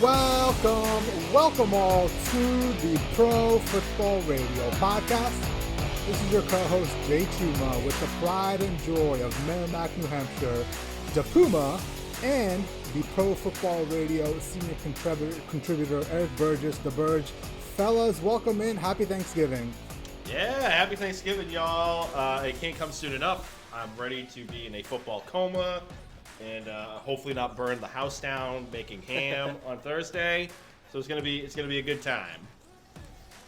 Welcome all to the Pro Football Radio Podcast. This is your co-host, Cheema, with the pride and joy of Merrimack, New Hampshire, the Puma, and the Pro Football Radio senior contributor, Eric Burgess, the Burg. Fellas, welcome in. Happy Thanksgiving. Yeah, happy Thanksgiving, y'all. It can't come soon enough. I'm ready to be in a football coma and hopefully not burn the house down making ham on Thursday. So it's gonna be a good time.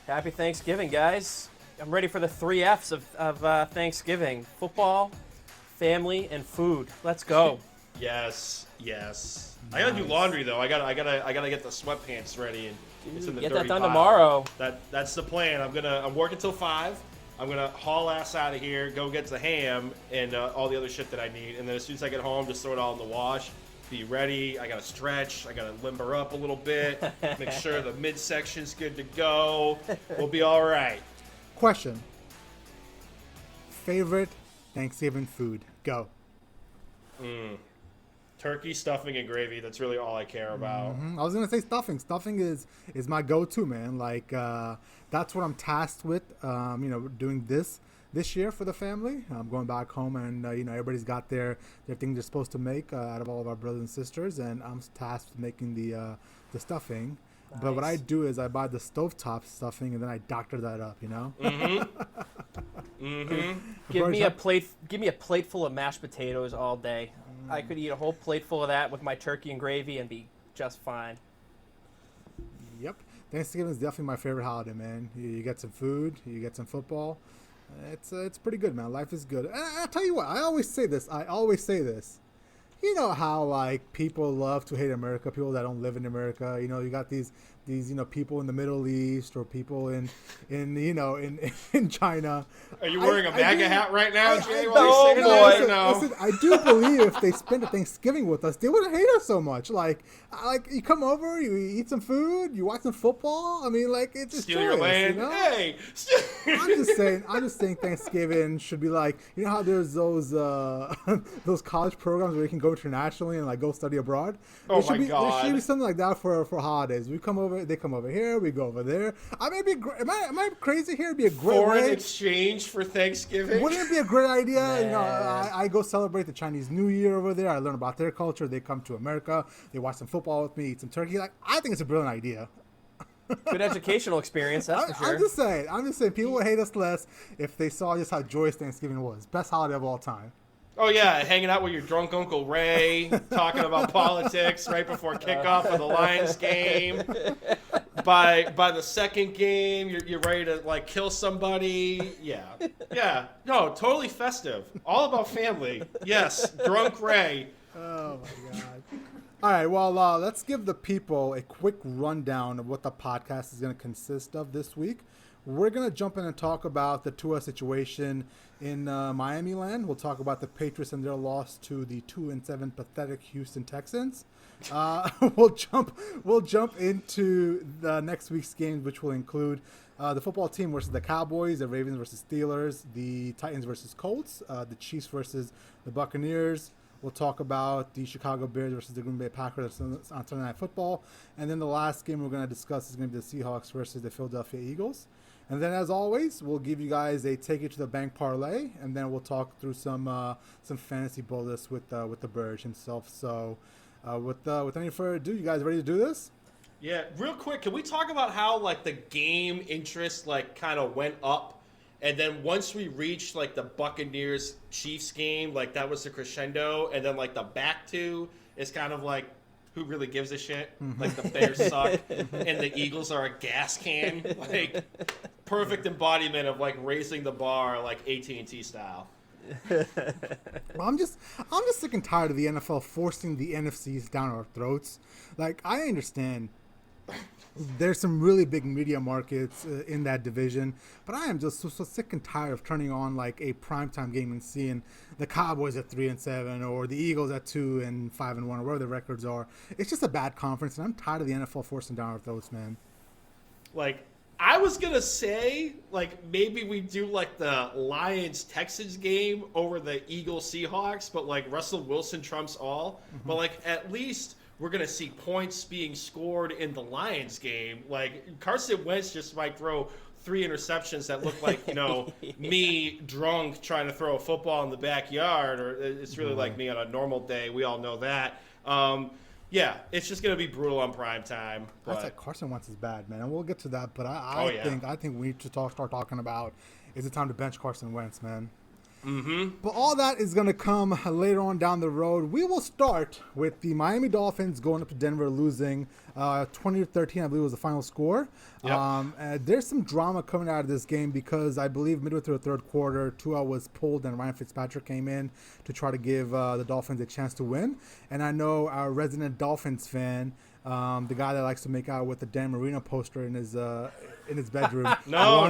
Happy Thanksgiving, guys. I'm ready for the 3 F's of Thanksgiving: football, family, and food. Let's go. Yes. Nice. I gotta do laundry though. I gotta get the sweatpants ready, and it's in the Get dirty that done pile. tomorrow. That's the plan. I'm working till 5. I'm gonna haul ass out of here, go get the ham and all the other shit that I need, and then as soon as I get home, just throw it all in the wash. Be ready. I gotta stretch. I gotta limber up a little bit. Make sure the midsection's good to go. We'll be all right. Question. Favorite Thanksgiving food? Go. Turkey, stuffing, and gravy. That's really all I care about. I was gonna say stuffing. Stuffing is my go-to, man. Like that's what I'm tasked with. Doing this year for the family. I'm going back home, and everybody's got their thing they're supposed to make out of all of our brothers and sisters, and I'm tasked with making the stuffing. Nice. But what I do is I buy the stovetop stuffing, and then I doctor that up. Give me a plate full of mashed potatoes all day. I could eat a whole plate full of that with my turkey and gravy and be just fine. Yep. Thanksgiving is definitely my favorite holiday, man. You get some food, you get some football. It's pretty good, man. Life is good. And I'll tell you what, I always say this. You know how like people love to hate America, people that don't live in America. You got these people in the Middle East or people in China. Are you wearing a MAGA hat right now, Jay? Listen, I do believe if they spent a Thanksgiving with us, they wouldn't hate us so much. Like you come over, you eat some food, you watch some football. I mean, like it's just steal your land. Hey, I'm just saying Thanksgiving should be like, how there's those those college programs where you can go internationally and like go study abroad. Oh God! There should be something like that for holidays. We come over, they come over here, we go over there. Am I crazy here? It'd be a great foreign way. exchange for Thanksgiving. Wouldn't it be a great idea? I go celebrate the Chinese New Year over there. I learn about their culture. They come to America. They watch some football with me, eat some turkey. Like I think it's a brilliant idea. Good educational experience, that's for sure. I'm just saying, people would hate us less if they saw just how joyous Thanksgiving was. Best holiday of all time. Oh, yeah, hanging out with your drunk Uncle Ray, talking about politics right before kickoff of the Lions game. By the second game, you're ready to, like, kill somebody. Yeah. No, totally festive. All about family. Yes, drunk Ray. Oh, my God. All right, well, let's give the people a quick rundown of what the podcast is going to consist of this week. We're going to jump in and talk about the Tua situation in Miami land. We'll talk about the Patriots and their loss to the 2-7 pathetic Houston Texans. We'll jump into the next week's games, which will include the football team versus the Cowboys, the Ravens versus Steelers, the Titans versus Colts, the Chiefs versus the Buccaneers. We'll talk about the Chicago Bears versus the Green Bay Packers on Sunday Night Football. And then the last game we're going to discuss is going to be the Seahawks versus the Philadelphia Eagles. And then, as always, we'll give you guys a take it to the bank parlay, and then we'll talk through some fantasy bullets with the Burge himself. So, with any further ado, you guys ready to do this? Yeah, real quick, can we talk about how like the game interest like kind of went up, and then once we reached like the Buccaneers Chiefs game, like that was the crescendo, and then like the back two is kind of like, who really gives a shit? Like the Bears suck and the Eagles are a gas can. Like perfect embodiment of like raising the bar like AT&T style. Well, I'm just sick and tired of the NFL forcing the NFCs down our throats. Like I understand there's some really big media markets in that division, but I am just so sick and tired of turning on like a primetime game and seeing the Cowboys at 3-7 or the Eagles at 2-5 or whatever the records are. It's just a bad conference, and I'm tired of the NFL forcing down our throats, man. Like, I was gonna say, like, maybe we do like the Lions-Texans game over the Eagles-Seahawks, but like Russell Wilson trumps all. But like, at least we're going to see points being scored in the Lions game. Like, Carson Wentz just might throw 3 interceptions that look like, me drunk trying to throw a football in the backyard, or it's really like me on a normal day. We all know that. Yeah, it's just going to be brutal on prime time. That's like Carson Wentz is bad, man, and we'll get to that. But I think we need to start talking about, is it time to bench Carson Wentz, man? Mm-hmm. But all that is going to come later on down the road. We will start with the Miami Dolphins going up to Denver, losing 20-13, I believe was the final score. Yep. There's some drama coming out of this game because I believe midway through the third quarter, Tua was pulled and Ryan Fitzpatrick came in to try to give the Dolphins a chance to win. And I know our resident Dolphins fan, the guy that likes to make out with the Dan Marino poster in his bedroom. No,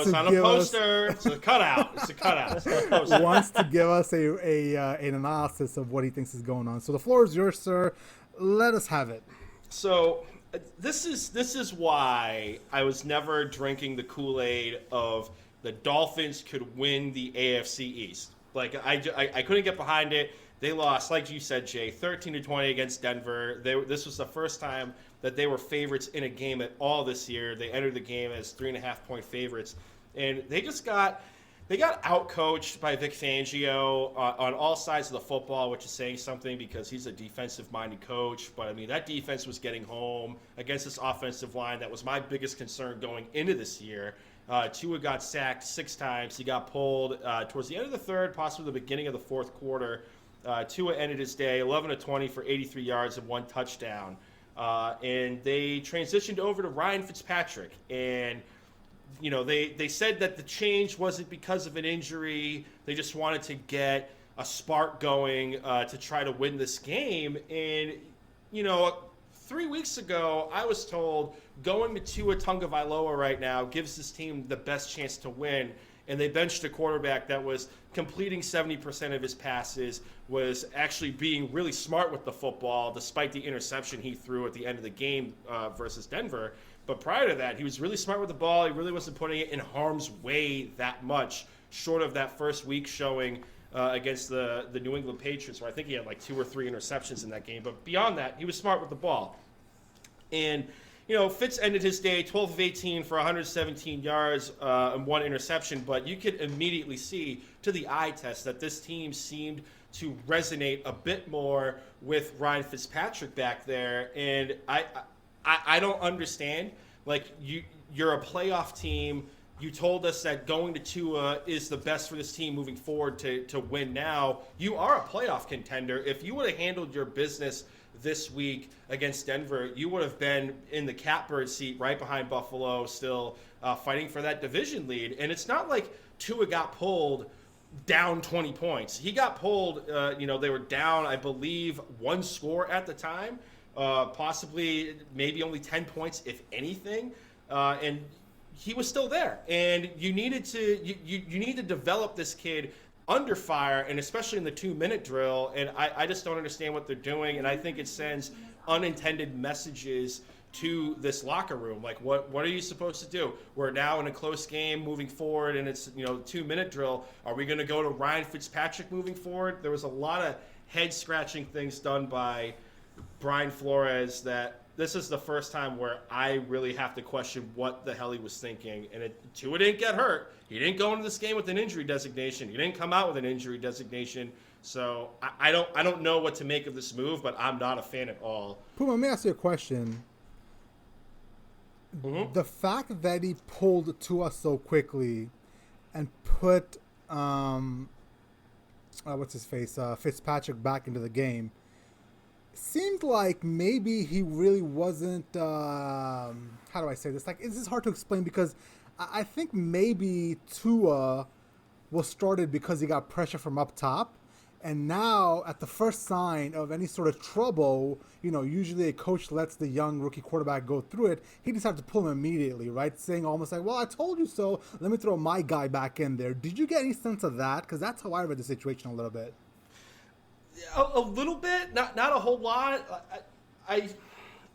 it's not a poster. It's a cutout. It's a cutout. Wants to give us an analysis of what he thinks is going on. So the floor is yours, sir. Let us have it. So this is why I was never drinking the Kool-Aid of the Dolphins could win the AFC East. Like, I couldn't get behind it. They lost, like you said, Jay, 13-20 against Denver. This was the first time that they were favorites in a game at all this year. They entered the game as 3.5-point favorites, and they got outcoached by Vic Fangio on all sides of the football, which is saying something because he's a defensive-minded coach. But, I mean, that defense was getting home against this offensive line. That was my biggest concern going into this year. Tua got sacked 6 times. He got pulled towards the end of the third, possibly the beginning of the fourth quarter. Tua ended his day 11-20 for 83 yards and 1 touchdown. And they transitioned over to Ryan Fitzpatrick. And, they said that the change wasn't because of an injury. They just wanted to get a spark going to try to win this game. And, 3 weeks ago, I was told going to Tua Tagovailoa right now gives this team the best chance to win. And they benched a quarterback that was completing 70% of his passes, was actually being really smart with the football, despite the interception he threw at the end of the game versus Denver. But prior to that, he was really smart with the ball. He really wasn't putting it in harm's way that much, short of that first week showing against the New England Patriots, where I think he had like 2 or 3 interceptions in that game. But beyond that, he was smart with the ball. And Fitz ended his day 12 of 18 for 117 yards and 1 interception, but you could immediately see to the eye test that this team seemed to resonate a bit more with Ryan Fitzpatrick back there. And I don't understand. Like, you're a playoff team. You told us that going to Tua is the best for this team moving forward to win now. You are a playoff contender. If you would have handled your business this week against Denver, you would have been in the catbird seat right behind Buffalo, still fighting for that division lead. And it's not like Tua got pulled down 20 points. He got pulled, they were down, I believe, 1 score at the time, possibly maybe only 10 points, if anything. And he was still there. And you needed to develop this kid under fire, and especially in the 2-minute drill. And I just don't understand what they're doing. And I think it sends unintended messages to this locker room. Like, what are you supposed to do? We're now in a close game moving forward, and it's 2-minute drill. Are we going to go to Ryan Fitzpatrick moving forward? There was a lot of head-scratching things done by Brian Flores that this is the first time where I really have to question what the hell he was thinking. And Tua didn't get hurt. He didn't go into this game with an injury designation. He didn't come out with an injury designation. So I don't know what to make of this move, but I'm not a fan at all. Puma, let me ask you a question. Mm-hmm. The fact that he pulled Tua so quickly and put Fitzpatrick back into the game seemed like maybe he really wasn't. How do I say this? Like, this is hard to explain because I think maybe Tua was started because he got pressure from up top. And now, at the first sign of any sort of trouble, usually a coach lets the young rookie quarterback go through it. He decided to pull him immediately, right? Saying almost like, well, I told you so. Let me throw my guy back in there. Did you get any sense of that? Because that's how I read the situation a little bit. A little bit, not a whole lot.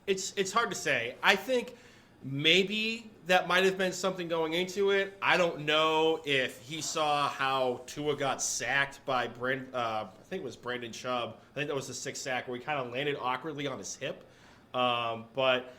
It's hard to say. I think maybe that might have been something going into it. I don't know if he saw how Tua got sacked by I think it was Brandon Chubb. I think that was the 6th sack where he kind of landed awkwardly on his hip. But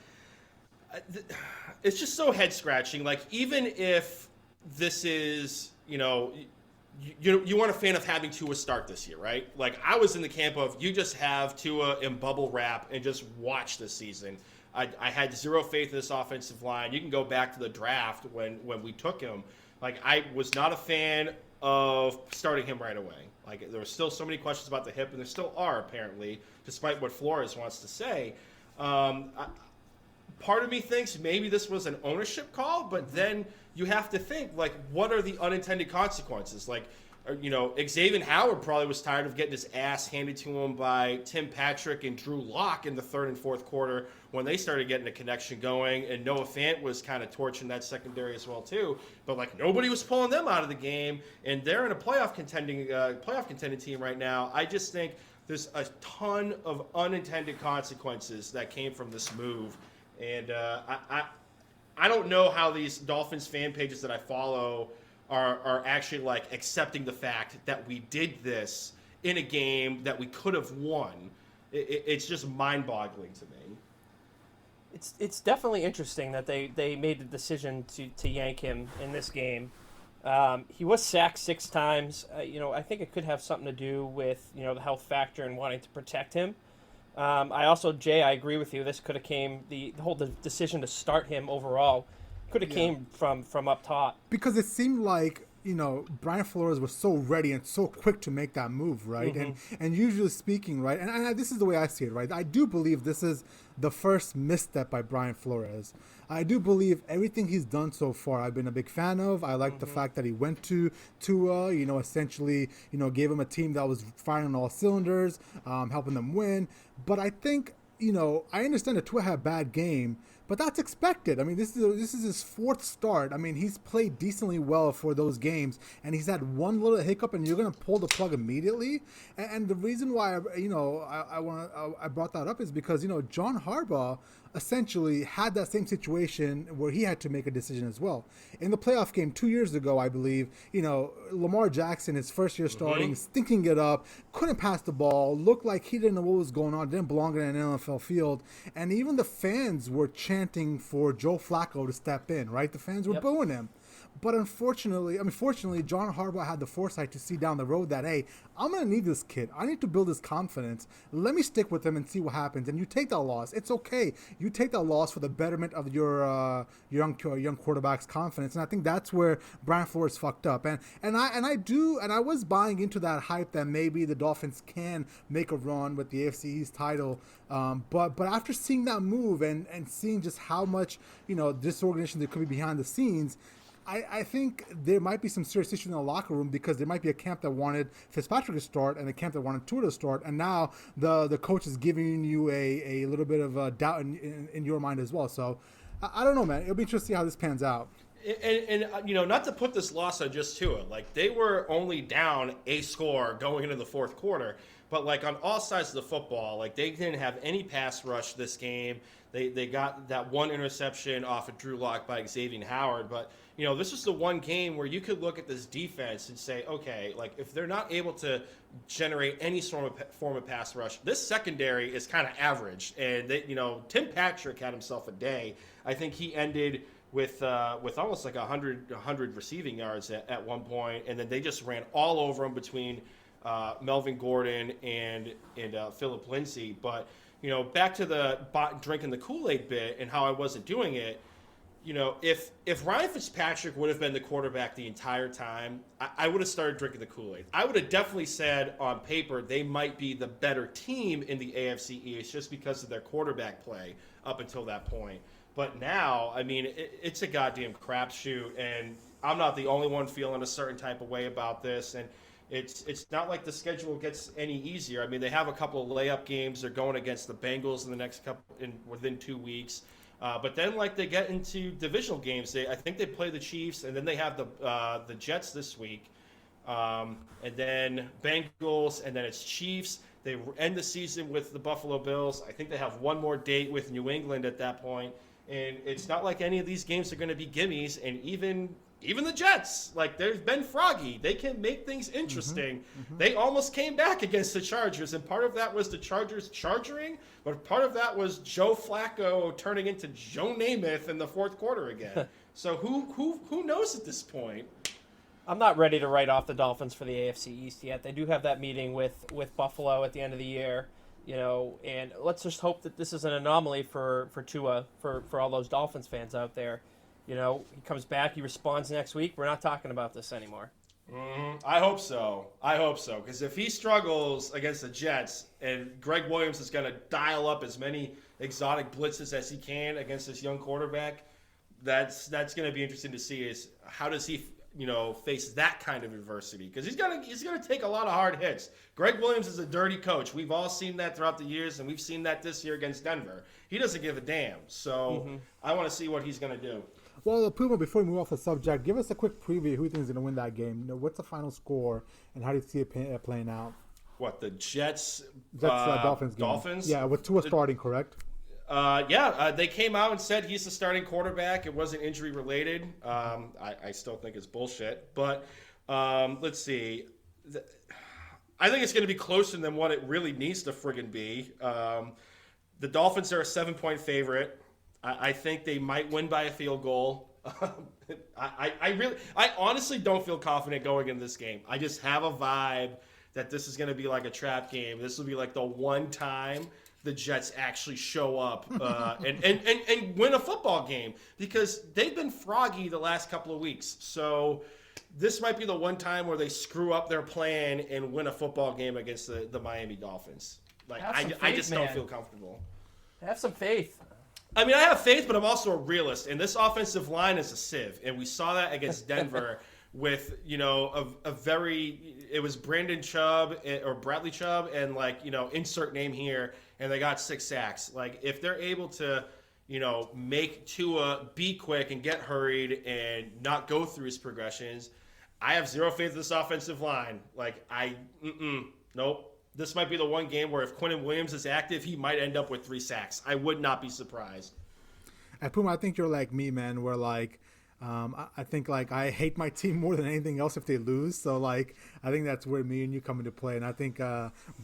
it's just so head scratching. Like, even if this is, you weren't a fan of having Tua start this year, right? Like, I was in the camp of you just have Tua in bubble wrap and just watch this season. I had zero faith in this offensive line. You can go back to the draft when we took him. Like, I was not a fan of starting him right away. Like, there were still so many questions about the hip, and there still are, apparently, despite what Flores wants to say. Part of me thinks maybe this was an ownership call, but then you have to think, like, what are the unintended consequences? Like, Xavier Howard probably was tired of getting his ass handed to him by Tim Patrick and Drew Lock in the 3rd and 4th quarter when they started getting a connection going, and Noah Fant was kind of torching that secondary as well too. But like, nobody was pulling them out of the game, and they're in a playoff contending team right now. I just think there's a ton of unintended consequences that came from this move, and I don't know how these Dolphins fan pages that I follow are actually like accepting the fact that we did this in a game that we could have won. It's just mind-boggling to me. It's definitely interesting that they made the decision to yank him in this game. He was sacked 6 times. I think it could have something to do with the health factor and wanting to protect him. Jay, I agree with you. This could have came the whole decision to start him overall could have came from up top. Because it seemed like, Brian Flores was so ready and so quick to make that move, right? Mm-hmm. And usually speaking, right, and this is the way I see it, right? I do believe this is the first misstep by Brian Flores. I do believe everything he's done so far I've been a big fan of. I like the fact that he went to essentially, gave him a team that was firing on all cylinders, helping them win. But I think, I understand that Tua had a bad game, but that's expected. I mean, this is his 4th start. I mean, he's played decently well for those games, and he's had one little hiccup, and you're going to pull the plug immediately. And the reason why I brought that up is because John Harbaugh essentially had that same situation where he had to make a decision as well. In the playoff game 2 years ago, I believe, Lamar Jackson, his first year starting, stinking it up, couldn't pass the ball, looked like he didn't know what was going on, didn't belong in an NFL field, and even the fans were chanting for Joe Flacco to step in, right? The fans were booing him. But fortunately, John Harbaugh had the foresight to see down the road that, hey, I'm going to need this kid. I need to build his confidence. Let me stick with him and see what happens. And you take that loss. It's okay. You take that loss for the betterment of your young quarterback's confidence. And I think that's where Brian Flores fucked up. And I was buying into that hype that maybe the Dolphins can make a run with the AFC East title. But after seeing that move and seeing just how much disorganization there could be behind the scenes, I think there might be some serious issues in the locker room because there might be a camp that wanted Fitzpatrick to start and a camp that wanted Tua to start, and now the coach is giving you a little bit of a doubt in your mind as well. So I don't know, man. It'll be interesting to see how this pans out. And not to put this loss on just Tua, like they were only down a score going into the 4th quarter, but like on all sides of the football, like they didn't have any pass rush this game. They got that one interception off of Drew Lock by Xavier Howard, but this is the one game where you could look at this defense and say, okay, like if they're not able to generate any form of pass rush, this secondary is kind of average. And Tim Patrick had himself a day. I think he ended with almost like 100 receiving yards at one point, and then they just ran all over him between Melvin Gordon and Phillip Lindsay. But back to the drinking the Kool-Aid bit and how I wasn't doing it. If Ryan Fitzpatrick would have been the quarterback the entire time, I would have started drinking the Kool-Aid. I would have definitely said on paper they might be the better team in the AFC East just because of their quarterback play up until that point. But now, I mean, it's a goddamn crapshoot, and I'm not the only one feeling a certain type of way about this. And it's not like the schedule gets any easier. I mean, they have a couple of layup games. They're going against the Bengals in the next within 2 weeks. But then, like, they get into divisional games. I think they play the Chiefs, and then they have the Jets this week, and then Bengals, and then it's Chiefs. They end the season with the Buffalo Bills. I think they have one more date with New England at that point, And it's not like any of these games are going to be gimmies. And even the Jets, like, they've been froggy. They can make things interesting. They almost came back against the Chargers, and part of that was the Chargers charging, but part of that was Joe Flacco turning into Joe Namath in the fourth quarter again. So who knows at this point? I'm not ready to write off the Dolphins for the AFC East yet. They do have that meeting with Buffalo at the end of the year, and let's just hope that this is an anomaly for Tua, for all those Dolphins fans out there. He comes back, he responds next week. We're not talking about this anymore. I hope so. Because if he struggles against the Jets and Greg Williams is going to dial up as many exotic blitzes as he can against this young quarterback, that's going to be interesting to see is how does he face that kind of adversity, because he's gonna take a lot of hard hits. Greg Williams is a dirty coach. We've all seen that throughout the years, and we've seen that this year against Denver. He doesn't give a damn. So I want to see what he's gonna do. Well, Puma, before we move off the subject, give us a quick preview of who you think is going to win that game. What's the final score, and how do you see it playing out? What, the Jets Dolphins game. Dolphins? Yeah, with Tua starting, correct? They came out and said he's the starting quarterback. It wasn't injury related. I still think it's bullshit. But let's see. I think it's going to be closer than what it really needs to friggin' be. The Dolphins are a 7-point favorite. I think they might win by a field goal. I honestly don't feel confident going in this game. I just have a vibe that this is going to be like a trap game. This will be like the one time the Jets actually show up and win a football game, because they've been froggy the last couple of weeks. So this might be the one time where they screw up their plan and win a football game against the Miami Dolphins. Like, I just don't feel comfortable. Have some faith. I mean, I have faith, but I'm also a realist. And this offensive line is a sieve. And we saw that against Denver with, it was Brandon Chubb or Bradley Chubb and, insert name here, and they got 6 sacks. Like, if they're able to, make Tua be quick and get hurried and not go through his progressions, I have zero faith in this offensive line. Nope. This might be the one game where if Quinnen Williams is active, he might end up with 3 sacks. I would not be surprised. And Puma, I think you're like me, man, where I think I hate my team more than anything else if they lose. So I think that's where me and you come into play. And I think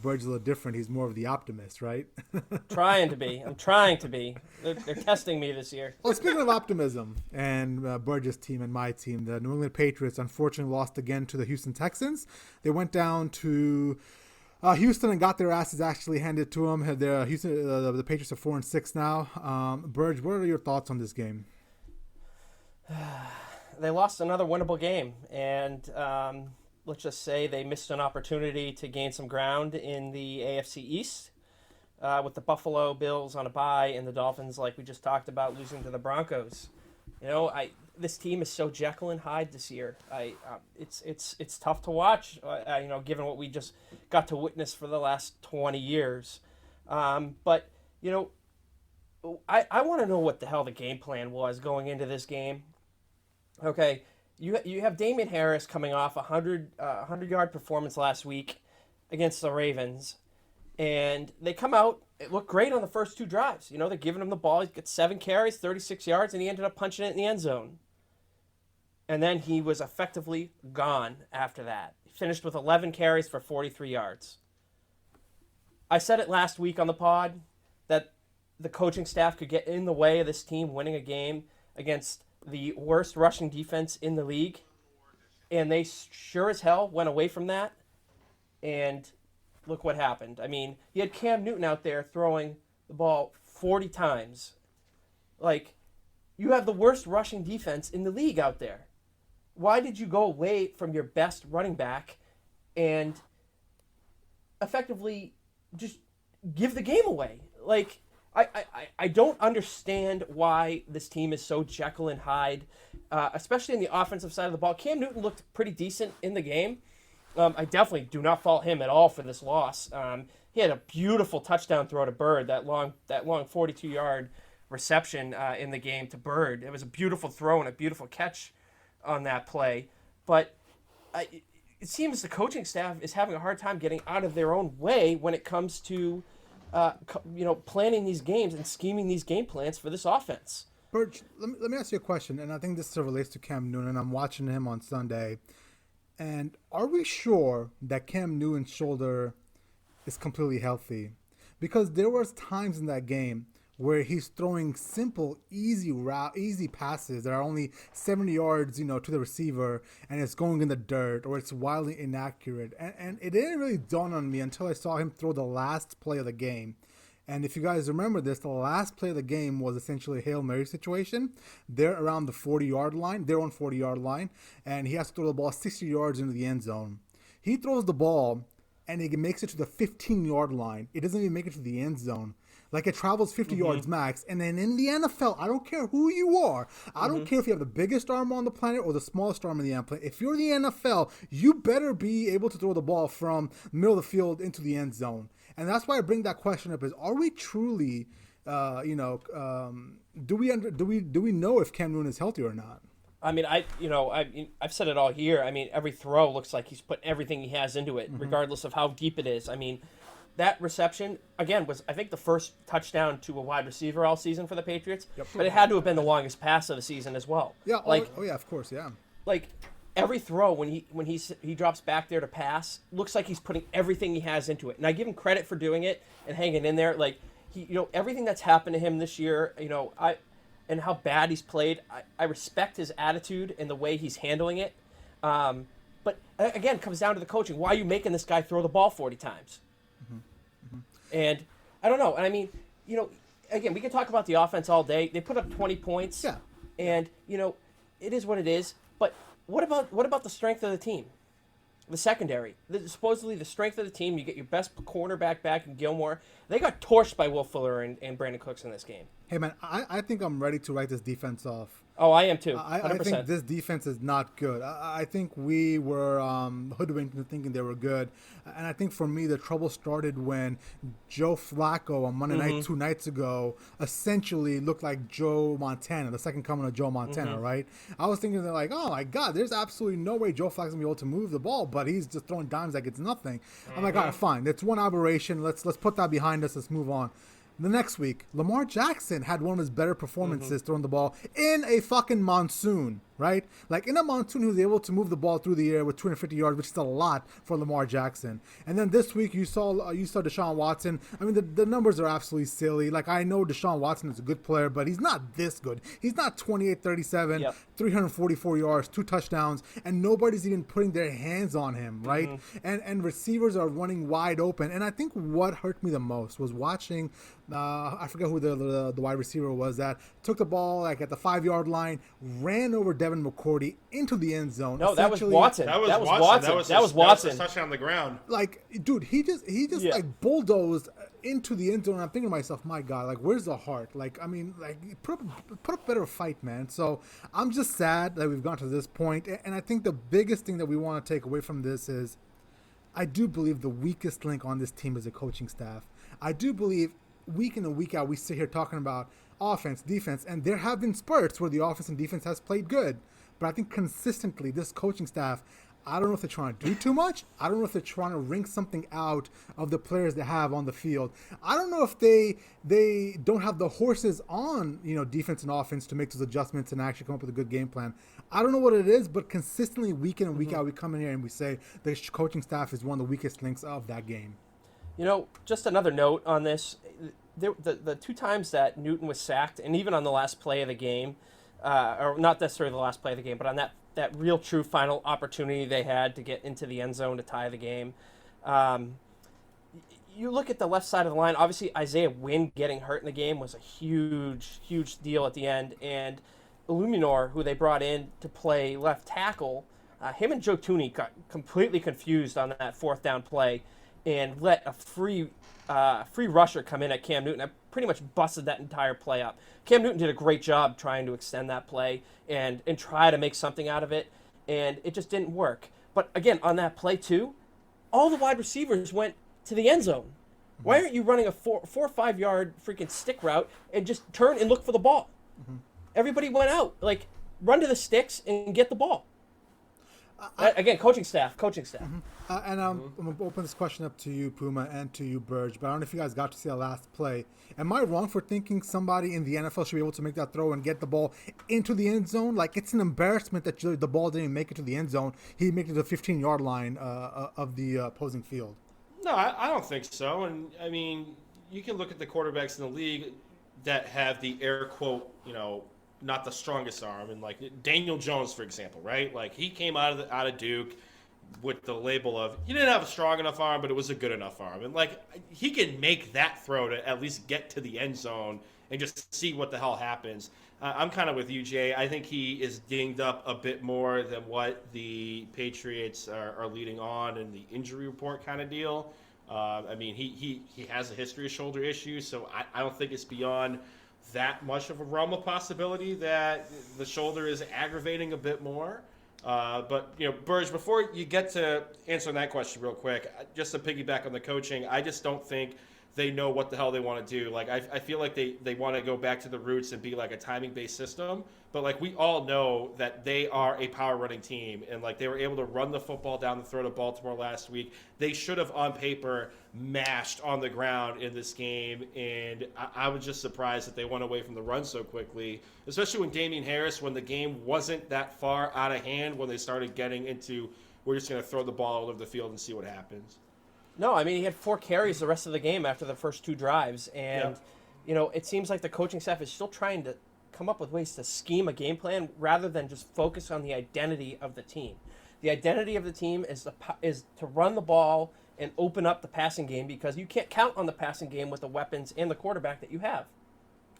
Burg's a little different. He's more of the optimist, right? Trying to be. I'm trying to be. They're testing me this year. Well, speaking of optimism and Burg's team and my team, the New England Patriots unfortunately lost again to the Houston Texans. They went down to Houston and got their asses actually handed to them. The Patriots are 4-6 now. Burge, what are your thoughts on this game? They lost another winnable game, and let's just say they missed an opportunity to gain some ground in the AFC East with the Buffalo Bills on a bye and the Dolphins, like we just talked about, losing to the Broncos. This team is so Jekyll and Hyde this year. It's tough to watch. Given what we just got to witness for the last 20 years. But I want to know what the hell the game plan was going into this game. Okay, you have Damian Harris coming off a 100-yard performance last week against the Ravens, and they come out. It looked great on the first 2 drives. They're giving him the ball. He got 7 carries, 36 yards, and he ended up punching it in the end zone. And then he was effectively gone after that. He finished with 11 carries for 43 yards. I said it last week on the pod that the coaching staff could get in the way of this team winning a game against the worst rushing defense in the league. And they sure as hell went away from that. And look what happened. I mean, you had Cam Newton out there throwing the ball 40 times. You have the worst rushing defense in the league out there. Why did you go away from your best running back and effectively just give the game away? I don't understand why this team is so Jekyll and Hyde, especially in the offensive side of the ball. Cam Newton looked pretty decent in the game. I definitely do not fault him at all for this loss. He had a beautiful touchdown throw to Burg, that long 42-yard reception in the game to Burg. It was a beautiful throw and a beautiful catch on that play. But it seems the coaching staff is having a hard time getting out of their own way when it comes to planning these games and scheming these game plans for this offense. Burge, let me ask you a question, and I think this relates to Cam Newton, and I'm watching him on Sunday. And are we sure that Cam Newton's shoulder is completely healthy? Because there was times in that game where he's throwing simple, easy passes that are only 70 yards, to the receiver, and it's going in the dirt, or it's wildly inaccurate. And it didn't really dawn on me until I saw him throw the last play of the game. And if you guys remember this, the last play of the game was essentially a Hail Mary situation. They're around the 40-yard line. They're on 40-yard line, and he has to throw the ball 60 yards into the end zone. He throws the ball, and he makes it to the 15-yard line. It doesn't even make it to the end zone. Like, it travels 50 yards max. And then in the NFL, I don't care who you are. I don't care if you have the biggest arm on the planet or the smallest arm in the NFL. If you're the NFL, you better be able to throw the ball from the middle of the field into the end zone. And that's why I bring that question up: is are we truly, do we know if Cam Newton is healthy or not? I mean, I've said it all year. I mean, every throw looks like he's put everything he has into it, regardless of how deep it is. I mean, that reception, again, was, I think, the first touchdown to a wide receiver all season for the Patriots. Yep. But it had to have been the longest pass of the season as well. Yeah. Oh yeah, of course, yeah. Like, every throw when he drops back there to pass looks like he's putting everything he has into it. And I give him credit for doing it and hanging in there. Like, everything that's happened to him this year, and how bad he's played, I respect his attitude and the way he's handling it. But again, it comes down to the coaching. Why are you making this guy throw the ball 40 times? And I don't know. And I mean, again, we can talk about the offense all day. They put up 20 points. Yeah. And, it is what it is. But what about the strength of the team? The secondary. Supposedly the strength of the team, you get your best cornerback back in Gilmore. They got torched by Will Fuller and Brandon Cooks in this game. Hey, man, I think I'm ready to write this defense off. Oh, I am too. 100%. I think this defense is not good. I think we were hoodwinked into thinking they were good. And I think for me, the trouble started when Joe Flacco on Monday night 2 nights ago essentially looked like Joe Montana, the second coming of Joe Montana, right? I was thinking they're like, oh my God, there's absolutely no way Joe Flacco's going to be able to move the ball, but he's just throwing dimes like it's nothing. I'm like, all right, fine. It's one aberration. Let's put that behind us. Let's move on. The next week, Lamar Jackson had one of his better performances throwing the ball in a fucking monsoon, right? Like, in a monsoon, he was able to move the ball through the air with 250 yards, which is a lot for Lamar Jackson. And then this week, you saw Deshaun Watson. I mean, the numbers are absolutely silly. Like, I know Deshaun Watson is a good player, but he's not this good. He's not 28-37, 344 yards, 2 touchdowns, and nobody's even putting their hands on him, right? And receivers are running wide open. And I think what hurt me the most was watching I forget who the wide receiver was that took the ball like at the 5-yard line, ran over Devin McCourty into the end zone. No, that was Watson. That was Watson. That was Watson. Touchdown on the ground. Like, dude, he just like bulldozed into the end zone. And I'm thinking to myself, my God, like, where's the heart? Like, I mean, like, put up a better fight, man. So I'm just sad that we've gone to this point. And I think the biggest thing that we want to take away from this is I do believe the weakest link on this team is the coaching staff. I do believe week in and week out, we sit here talking about offense, defense, and there have been spurts where the offense and defense has played good. But I think consistently, this coaching staff, I don't know if they're trying to do too much. I don't know if they're trying to wring something out of the players they have on the field. I don't know if they don't have the horses on, defense and offense to make those adjustments and actually come up with a good game plan. I don't know what it is, but consistently, week in and week out, we come in here and we say the coaching staff is one of the weakest links of that game. Just another note on this. The 2 times that Newton was sacked, and even on the last play of the game, or not necessarily the last play of the game, but on that real true final opportunity they had to get into the end zone to tie the game, you look at the left side of the line. Obviously, Isaiah Wynn getting hurt in the game was a huge, huge deal at the end. And Illuminor, who they brought in to play left tackle, him and Joe Tooney got completely confused on that 4th down play and let a free rusher come in at Cam Newton. I pretty much busted that entire play up. Cam Newton did a great job trying to extend that play and try to make something out of it, and it just didn't work. But again, on that play too, all the wide receivers went to the end zone. Why aren't you running a 4 or 5 yard freaking stick route and just turn and look for the ball? Everybody went out. Like, run to the sticks and get the ball. Again, coaching staff. And I'm going to open this question up to you, Puma, and to you, Burge. But I don't know if you guys got to see the last play. Am I wrong for thinking somebody in the NFL should be able to make that throw and get the ball into the end zone? Like, it's an embarrassment that the ball didn't even make it to the end zone. He made it to the 15-yard line of the opposing field. No, I don't think so. And, I mean, you can look at the quarterbacks in the league that have the air quote, not the strongest arm, and like Daniel Jones, for example, right? Like he came out of Duke with the label of he didn't have a strong enough arm, but it was a good enough arm, and like he can make that throw to at least get to the end zone and just see what the hell happens. I'm kind of with you, Jay. I think he is dinged up a bit more than what the Patriots are leading on in the injury report kind of deal. I mean, he has a history of shoulder issues, so I don't think it's beyond that much of a realm of possibility that the shoulder is aggravating a bit more. But, Burge, before you get to answering that question real quick, just to piggyback on the coaching, I just don't think they know what the hell they want to do. Like, I feel like they want to go back to the roots and be like a timing-based system. But, like, we all know that they are a power-running team. And, like, they were able to run the football down the throat of Baltimore last week. They should have, on paper, mashed on the ground in this game. And I was just surprised that they went away from the run so quickly, especially when Damian Harris, when the game wasn't that far out of hand, when they started getting into, we're just going to throw the ball all over the field and see what happens. No, I mean, he had 4 carries the rest of the game after the first 2 drives. And, it seems like the coaching staff is still trying to come up with ways to scheme a game plan rather than just focus on the identity of the team. The identity of the team is to run the ball and open up the passing game because you can't count on the passing game with the weapons and the quarterback that you have.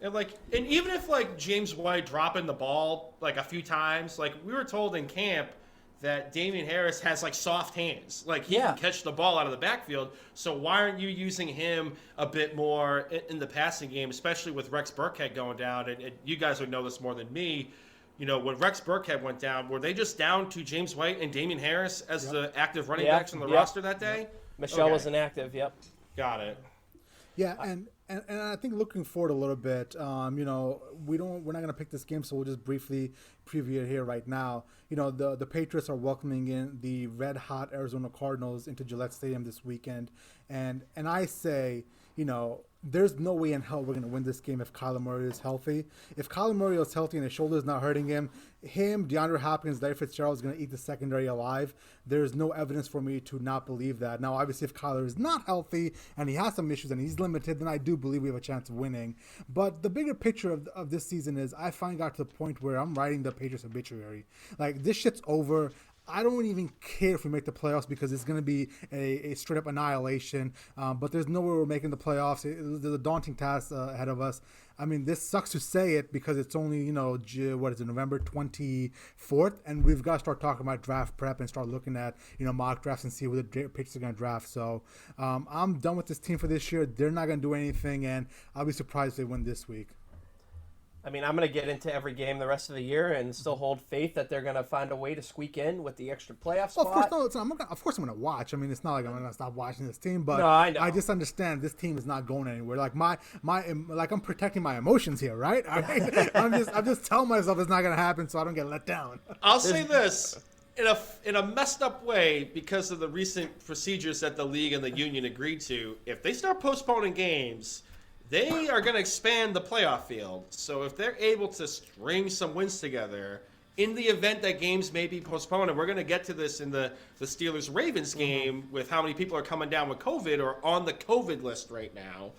And even if James White dropping the ball a few times, we were told in camp that Damian Harris has soft hands. He can catch the ball out of the backfield. So why aren't you using him a bit more in the passing game, especially with Rex Burkhead going down? And you guys would know this more than me. When Rex Burkhead went down, were they just down to James White and Damian Harris as the active running backs on the roster that day? Michelle was inactive. Yep. Got it. Yeah, and I think looking forward a little bit, we're not going to pick this game, so we'll just briefly preview it here right now. The Patriots are welcoming in the red-hot Arizona Cardinals into Gillette Stadium this weekend, and I say, there's no way in hell we're going to win this game if Kyler Murray is healthy. If Kyler Murray is healthy and his shoulder is not hurting him, DeAndre Hopkins, Larry Fitzgerald is going to eat the secondary alive. There's no evidence for me to not believe that. Now, obviously, if Kyler is not healthy and he has some issues and he's limited, then I do believe we have a chance of winning. But the bigger picture of this season is I finally got to the point where I'm writing the Patriots obituary. This shit's over. I don't even care if we make the playoffs because it's going to be a straight-up annihilation. But there's no way we're making the playoffs. There's a daunting task ahead of us. I mean, this sucks to say it because it's only, November 24th, and we've got to start talking about draft prep and start looking at, mock drafts and see who the Patriots are going to draft. So I'm done with this team for this year. They're not going to do anything, and I'll be surprised if they win this week. I mean, I'm going to get into every game the rest of the year and still hold faith that they're going to find a way to squeak in with the extra playoff spot. Of course I'm going to watch. I mean, it's not like I'm going to stop watching this team, but no, I know. I just understand this team is not going anywhere. I'm protecting my emotions here, right? I'm just telling myself it's not going to happen so I don't get let down. I'll say this. In a messed up way, because of the recent procedures that the league and the union agreed to, if they start postponing games, they are going to expand the playoff field. So if they're able to string some wins together in the event that games may be postponed, and we're going to get to this in the Steelers-Ravens game with how many people are coming down with COVID or on the COVID list right now,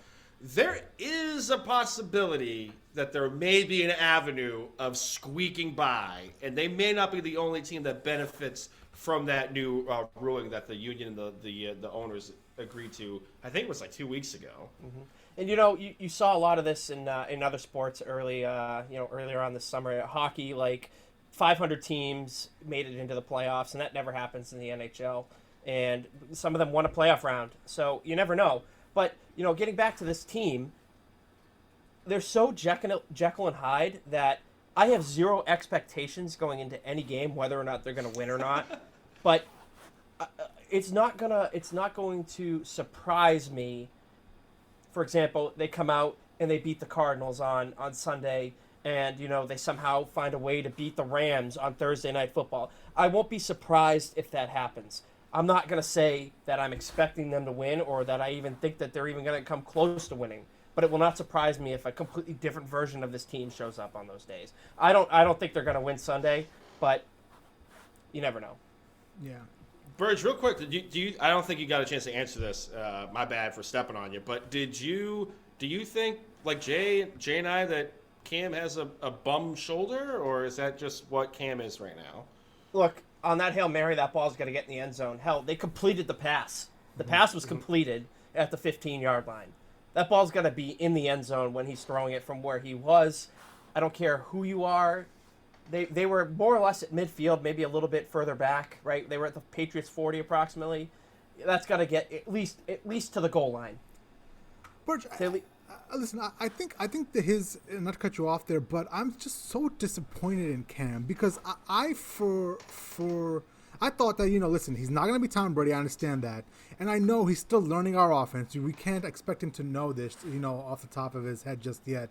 there is a possibility that there may be an avenue of squeaking by, and they may not be the only team that benefits from that new ruling that the union and the owners agreed to. I think it was 2 weeks ago. Mm-hmm. And you saw a lot of this in other sports earlier on this summer. Hockey, 500 teams made it into the playoffs, and that never happens in the NHL. And some of them won a playoff round, so you never know. But getting back to this team, they're so Jekyll and Hyde that I have zero expectations going into any game, whether or not they're going to win or not. But it's not going to surprise me. For example, they come out and they beat the Cardinals on Sunday, and they somehow find a way to beat the Rams on Thursday Night Football. I won't be surprised if that happens. I'm not going to say that I'm expecting them to win or that I even think that they're even going to come close to winning. But it will not surprise me if a completely different version of this team shows up on those days. I don't think they're going to win Sunday, but you never know. Yeah. Burge, real quick, do you? I don't think you got a chance to answer this. My bad for stepping on you. But do you think, like Jay and I, that Cam has a bum shoulder, or is that just what Cam is right now? Look, on that Hail Mary, that ball's going to get in the end zone. Hell, they completed the pass. The pass was completed at the 15-yard line. That ball's going to be in the end zone when he's throwing it from where he was. I don't care who you are. They were more or less at midfield, maybe a little bit further back, right? They were at the Patriots 40 approximately. That's got to get at least to the goal line. Burge, listen, I think that his, not to cut you off there, but I'm just so disappointed in Cam because I thought that, listen, he's not going to be Tom Brady. I understand that. And I know he's still learning our offense. We can't expect him to know this, off the top of his head just yet.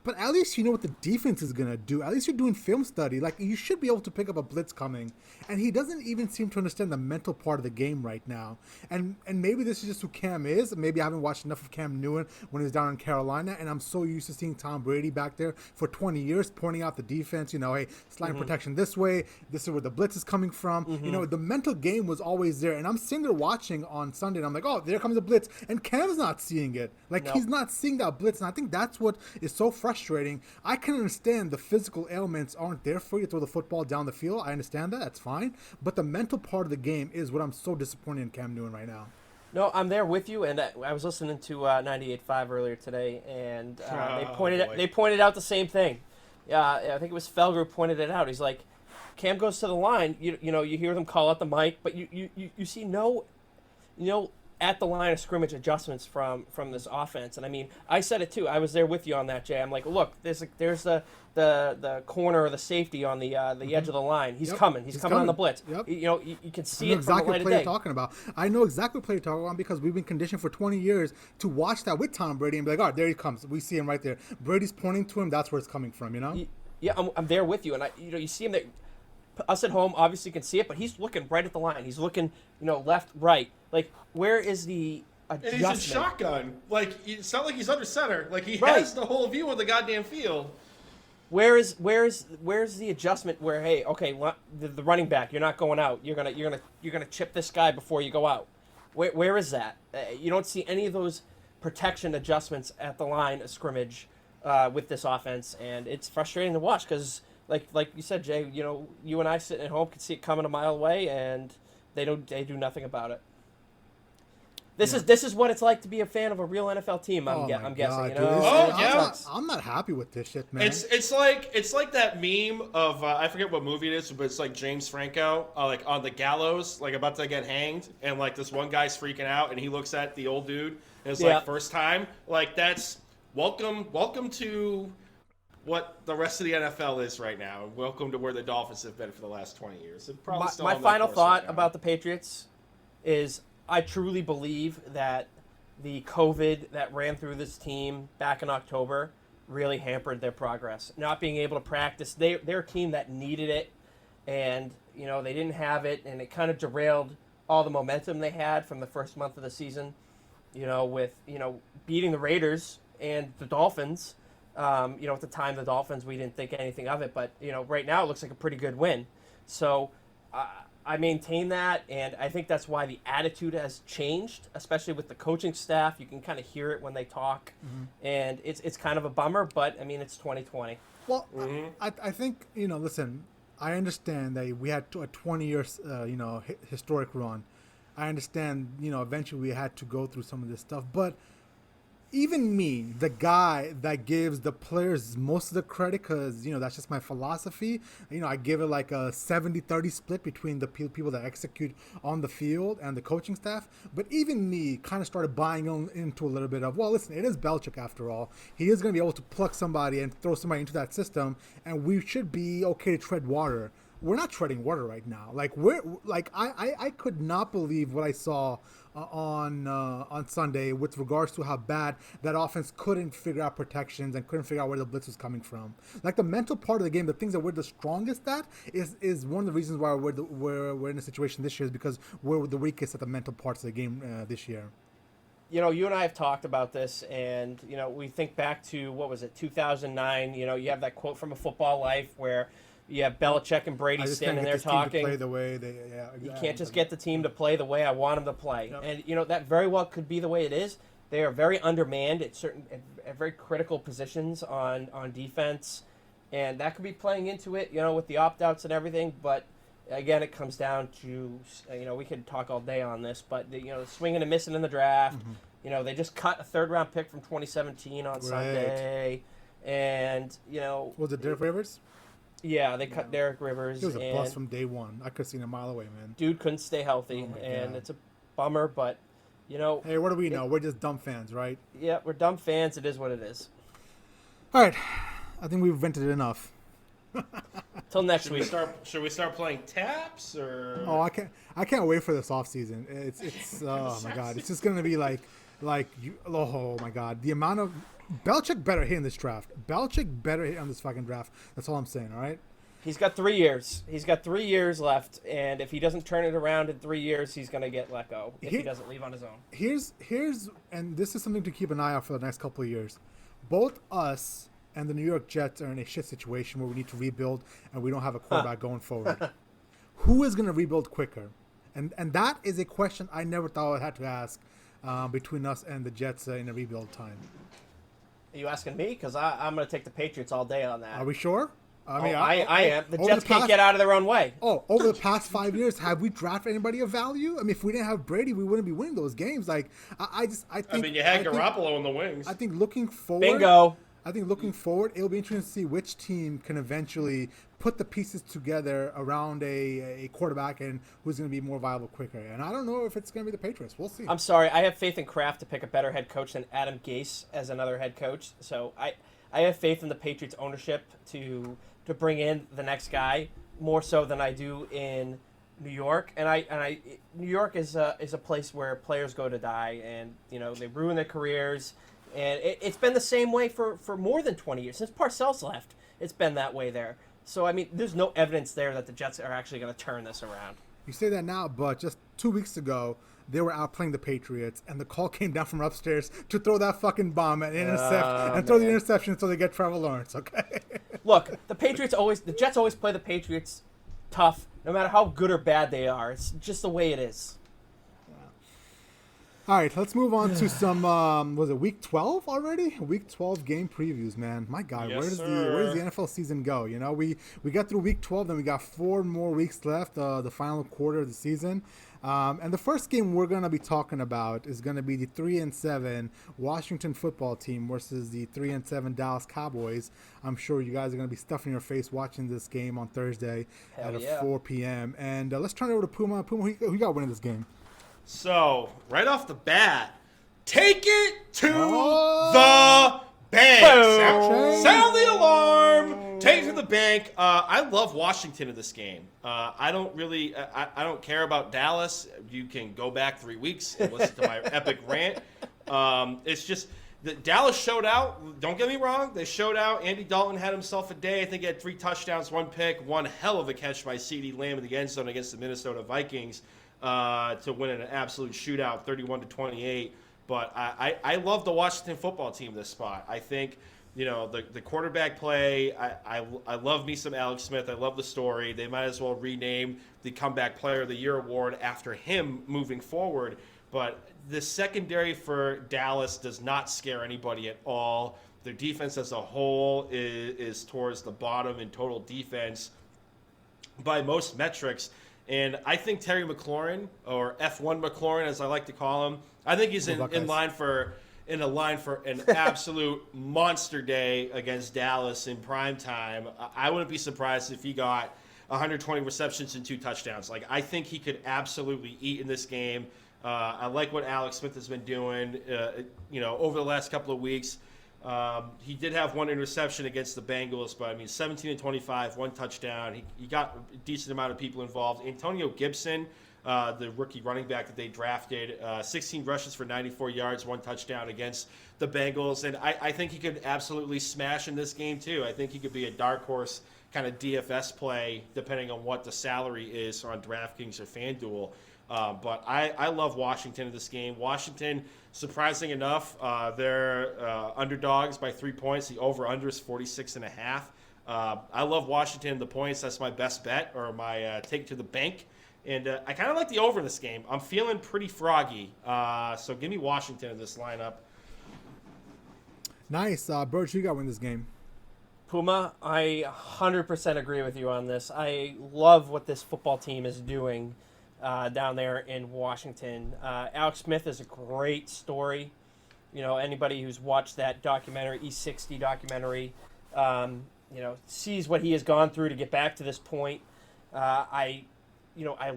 But at least you know what the defense is going to do. At least you're doing film study. Like, you should be able to pick up a blitz coming. And he doesn't even seem to understand the mental part of the game right now. And maybe this is just who Cam is. Maybe I haven't watched enough of Cam Newton when he was down in Carolina. And I'm so used to seeing Tom Brady back there for 20 years pointing out the defense. Hey, sliding protection this way. This is where the blitz is coming from. The mental game was always there. And I'm sitting there watching on Sunday. And I'm like, oh, there comes the blitz. And Cam's not seeing it. He's not seeing that blitz. And I think that's what is so frustrating. I can understand the physical ailments aren't there for you to throw the football down the field. I understand that. That's fine. But the mental part of the game is what I'm so disappointed in Cam Newton right now. No, I'm there with you. And I was listening to 98.5 earlier today, and they pointed out the same thing. I think it was Felger who pointed it out. He's like, Cam goes to the line. You hear them call out the mic, but you see no at the line of scrimmage adjustments from this offense. And I mean, I said it too. I was there with you on that, Jay. I'm like, look, there's the corner or the safety on the edge of the line. He's coming. He's coming on the blitz. Yep. You can see it from the light of day. You're talking about. I know exactly what play you're talking about because we've been conditioned for 20 years to watch that with Tom Brady and be like, all right, there he comes. We see him right there. Brady's pointing to him. That's where it's coming from. Yeah, I'm there with you, and you see him there. Us at home obviously can see it, but he's looking right at the line. He's looking, left, right. Like, where is the adjustment? And he's in shotgun. It's not like he's under center. He has the whole view of the goddamn field. Where's the adjustment? Where the running back, you're not going out. You're gonna chip this guy before you go out. Where is that? You don't see any of those protection adjustments at the line of scrimmage with this offense, and it's frustrating to watch because. Like you said, Jay, you and I sitting at home can see it coming a mile away, and they do nothing about it. This is what it's like to be a fan of a real NFL team. I'm guessing. I'm not happy with this shit, man. It's like that meme of I forget what movie it is, but it's like James Franco on the gallows, about to get hanged, and this one guy's freaking out, and he looks at the old dude, and it's first time. That's welcome to what the rest of the NFL is right now. Welcome to where the Dolphins have been for the last 20 years. My final thought about the Patriots is I truly believe that the COVID that ran through this team back in October really hampered their progress. Not being able to practice, they're a team that needed it, and they didn't have it, and it kind of derailed all the momentum they had from the first month of the season. With beating the Raiders and the Dolphins. At the time, the Dolphins, we didn't think anything of it. But, right now it looks like a pretty good win. So I maintain that, and I think that's why the attitude has changed, especially with the coaching staff. You can kind of hear it when they talk. And it's kind of a bummer, but, it's 2020. Well, I think, listen, I understand that we had a 20-year, historic run. I understand, eventually we had to go through some of this stuff. But even me, the guy that gives the players most of the credit, because, that's just my philosophy. I give it like a 70-30 split between the people that execute on the field and the coaching staff. But even me kind of started buying into a little bit of, well, listen, it is Belichick after all. He is going to be able to pluck somebody and throw somebody into that system, and we should be okay to tread water. we're not treading water right now. Like I could not believe what I saw on Sunday with regards to how bad that offense couldn't figure out protections and couldn't figure out where the blitz was coming from. Like the mental part of the game, the things that we're the strongest at is one of the reasons why we're in a situation this year is because we're the weakest at the mental parts of the game this year. You know, you and I have talked about this, and, you know, we think back to, 2009, you know, you have that quote from A Football Life where you have Belichick and Brady standing there talking. Play the way they, you can't just get the team to play the way I want them to play. Yep. And, you know, that very well could be the way it is. They are very undermanned at very critical positions on defense, and that could be playing into it, you know, with the opt-outs and everything, but again, it comes down to, you know, we could talk all day on this, but, you know, the swinging and missing in the draft. Mm-hmm. You know, they just cut a third-round pick from 2017 on Sunday. And, you know. Was it Derek Rivers? Yeah, they cut Derek Rivers. He was a bust from day one. I could have seen a mile away, man. Dude couldn't stay healthy, and it's a bummer, but, you know. Hey, what do we know? We're just dumb fans, right? Yeah, we're dumb fans. It is what it is. All right. I think we've vented enough. Till next week. Should we start playing taps or? Oh, I can't wait for this off season. It's oh my god, it's just gonna be oh my god, the amount of Belichick better hit in this draft. Belichick better hit on this fucking draft. That's all I'm saying. All right. He's got 3 years. He's got 3 years left, and if he doesn't turn it around in 3 years, he's gonna get let go if he doesn't leave on his own. Here's and this is something to keep an eye out for the next couple of years. Both us and the New York Jets are in a shit situation where we need to rebuild and we don't have a quarterback going forward. Who is going to rebuild quicker? And that is a question I never thought I had to ask between us and the Jets in a rebuild time. Are you asking me? Because I'm going to take the Patriots all day on that. Are we sure? I am. The Jets can't get out of their own way. Oh, over the past 5 years, have we drafted anybody of value? I mean, if we didn't have Brady, we wouldn't be winning those games. Like, I think. I mean, you had Garoppolo in the wings. I think looking forward. Bingo. I think looking forward, it'll be interesting to see which team can eventually put the pieces together around a quarterback and who's going to be more viable quicker. And I don't know if it's going to be the Patriots. We'll see. I'm sorry. I have faith in Kraft to pick a better head coach than Adam Gase as another head coach. So I have faith in the Patriots ownership to bring in the next guy more so than I do in New York. And New York is a place where players go to die, and you know they ruin their careers. And it's been the same way for more than 20 years. Since Parcells left, it's been that way there. So, I mean, there's no evidence there that the Jets are actually going to turn this around. You say that now, but just 2 weeks ago, they were outplaying the Patriots, and the call came down from upstairs to throw that fucking bomb and throw the interception until they get Trevor Lawrence, okay? Look, the Jets always play the Patriots tough, no matter how good or bad they are. It's just the way it is. All right, let's move on to some, was it Week 12 already? Week 12 game previews, man. My God, yes, where does the NFL season go? You know, we got through Week 12, then we got 4 more weeks left, the final quarter of the season. And the first game we're going to be talking about is going to be the 3-7 Washington football team versus the 3-7 Dallas Cowboys. I'm sure you guys are going to be stuffing your face watching this game on Thursday at 4 p.m. And let's turn it over to Puma. Puma, who got winning this game? So, right off the bat, take it to the bank. Sound the alarm. Take it to the bank. I love Washington in this game. I don't care about Dallas. You can go back 3 weeks and listen to my epic rant. It's just that Dallas showed out. Don't get me wrong. They showed out. Andy Dalton had himself a day. I think he had 3 touchdowns, 1 pick, one hell of a catch by CeeDee Lamb in the end zone against the Minnesota Vikings. To win in an absolute shootout, 31-28. But I love the Washington football team this spot. I think, you know, the quarterback play, I love me some Alex Smith. I love the story. They might as well rename the Comeback Player of the Year award after him moving forward. But the secondary for Dallas does not scare anybody at all. Their defense as a whole is towards the bottom in total defense by most metrics. And I think Terry McLaurin, or F1 McLaurin as I like to call him, I think he's in line for an absolute monster day against Dallas in prime time. I wouldn't be surprised if he got 120 receptions and 2 touchdowns. Like, I think he could absolutely eat in this game. I like what Alex Smith has been doing, over the last couple of weeks. He did have one interception against the Bengals, but 17-25, one touchdown. He got a decent amount of people involved. Antonio Gibson, the rookie running back that they drafted, 16 rushes for 94 yards, one touchdown against the Bengals. And I think he could absolutely smash in this game, too. I think he could be a dark horse kind of DFS play, depending on what the salary is on DraftKings or FanDuel. But I love Washington in this game. Washington, surprising enough, they're underdogs by 3 points. The over-under is 46.5. I love Washington in the points. That's my best bet, or my take to the bank. And I kind of like the over in this game. I'm feeling pretty froggy. So give me Washington in this lineup. Nice. Burg, who you got to win this game? Puma, I 100% agree with you on this. I love what this football team is doing down there in Washington. Alex Smith is a great story. Anybody who's watched that documentary, E60 documentary, sees what he has gone through to get back to this point. I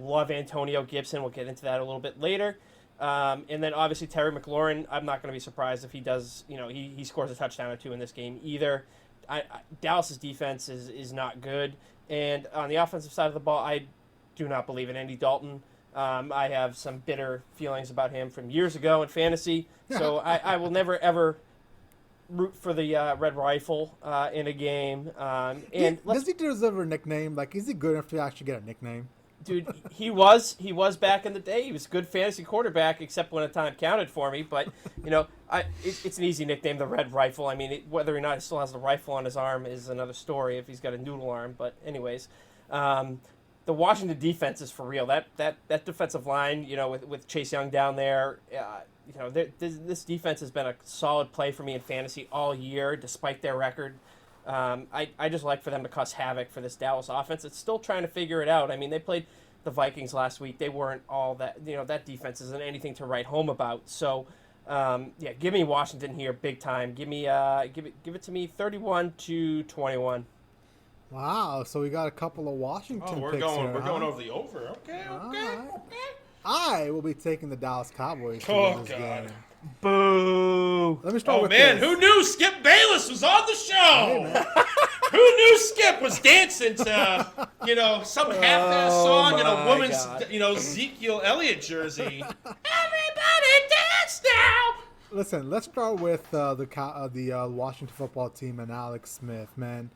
love Antonio Gibson. We'll get into that a little bit later. And then obviously Terry McLaurin, I'm not going to be surprised if he does, he scores a touchdown or two in this game either. Dallas's defense is not good. And on the offensive side of the ball, I do not believe in Andy Dalton. I have some bitter feelings about him from years ago in fantasy. So I will never, ever root for the Red Rifle in a game. Does he deserve a nickname? Like, is he good enough to actually get a nickname? Dude, he was back in the day. He was a good fantasy quarterback, except when a time counted for me. But, it's an easy nickname, the Red Rifle. I mean, whether or not he still has the rifle on his arm is another story if he's got a noodle arm. But anyways, the Washington defense is for real. That defensive line, with Chase Young down there, this defense has been a solid play for me in fantasy all year, despite their record. I just like for them to cause havoc for this Dallas offense. It's still trying to figure it out. I mean, they played the Vikings last week. They weren't all that, that defense isn't anything to write home about. So, give me Washington here big time. Give it to me 31-21. Wow, so we got a couple of Washington we're picks going here, we're going over the over. Okay. I will be taking the Dallas Cowboys to win this game. Boo! Let me start with man, this. who knew Skip Bayless was on the show? Hey, Who knew Skip was dancing to, some half-ass song in a woman's, Ezekiel Elliott jersey? Everybody dance now! Listen, let's start with the Washington football team and Alex Smith, man.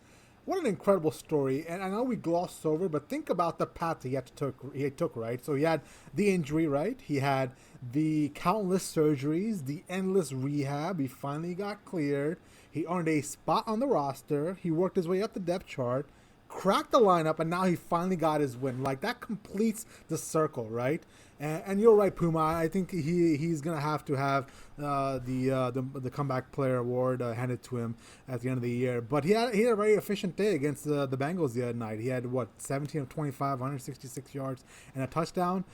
What an incredible story. And I know we glossed over, but think about the path he took, right? So he had the injury, right? He had the countless surgeries, the endless rehab. He finally got cleared. He earned a spot on the roster. He worked his way up the depth chart, cracked the lineup, and now he finally got his win. Like, that completes the circle, right? And you're right, Puma. I think he's gonna have to have the comeback player award handed to him at the end of the year. But he had a very efficient day against the Bengals the other night. He had 17 of 25, 166 yards and a touchdown.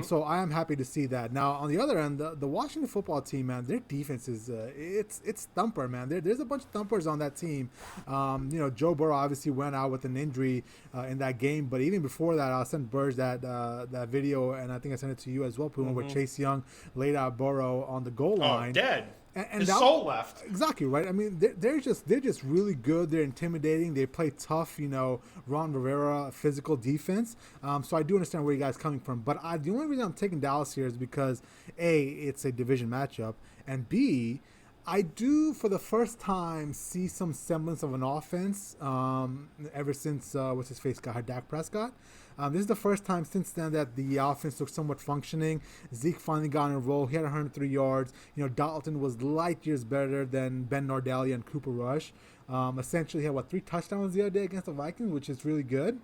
So I am happy to see that. Now on the other end, the Washington football team, man, their defense is it's thumper, man. There's a bunch of thumpers on that team. Joe Burrow obviously went out with an injury in that game, but even before that, I sent Burge that video, and I think I sent it to you as well, Puma, where Chase Young laid out Burrow on the goal line. Oh, dead. And his soul left. Exactly, right? I mean, they're just really good. They're intimidating. They play tough, Ron Rivera physical defense. So I do understand where you guys are coming from. But the only reason I'm taking Dallas here is because, A, it's a division matchup, and B, I do, for the first time, see some semblance of an offense ever since, what's-his-face guy, Dak Prescott. This is the first time since then that the offense looked somewhat functioning. Zeke finally got on a roll. He had 103 yards. Dalton was light years better than Ben Nordalia and Cooper Rush. Essentially, he had, 3 touchdowns the other day against the Vikings, which is really good.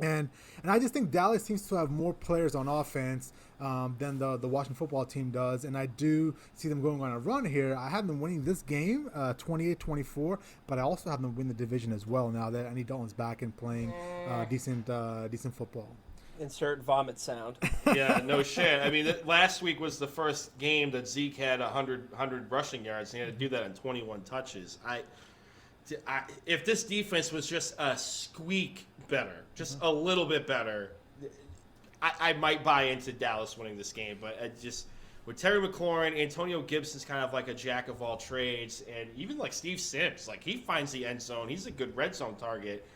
And I just think Dallas seems to have more players on offense than the Washington football team does. And I do see them going on a run here. I have them winning this game 28-24, but I also have them win the division as well now that Andy Dalton's back and playing decent football. Insert vomit sound. Yeah, no shit. I mean, last week was the first game that Zeke had 100 rushing yards, and he had to do that in 21 touches. If this defense was just a squeak better, just a little bit better, I might buy into Dallas winning this game. But with Terry McLaurin, Antonio Gibson's kind of like a jack of all trades, and even like Steve Sims, like he finds the end zone. He's a good red zone target.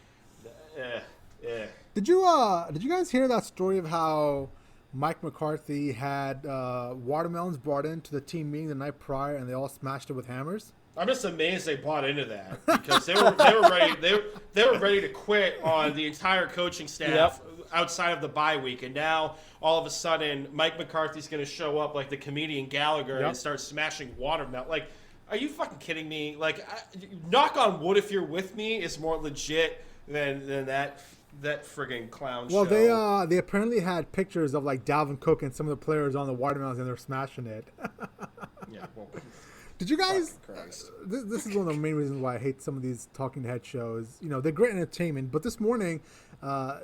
Did you guys hear that story of how Mike McCarthy had watermelons brought into the team meeting the night prior, and they all smashed it with hammers? I'm just amazed they bought into that because they were ready to quit on the entire coaching staff outside of the bye week, and now all of a sudden Mike McCarthy's going to show up like the comedian Gallagher and start smashing watermelon. Like, are you fucking kidding me? Like, knock on wood if you're with me is more legit than that friggin' clown show. Well, they apparently had pictures of like Dalvin Cook and some of the players on the watermelons, and they're smashing it. Yeah. Well, did you guys? This is one of the main reasons why I hate some of these talking head shows. You know, they're great entertainment, but this morning,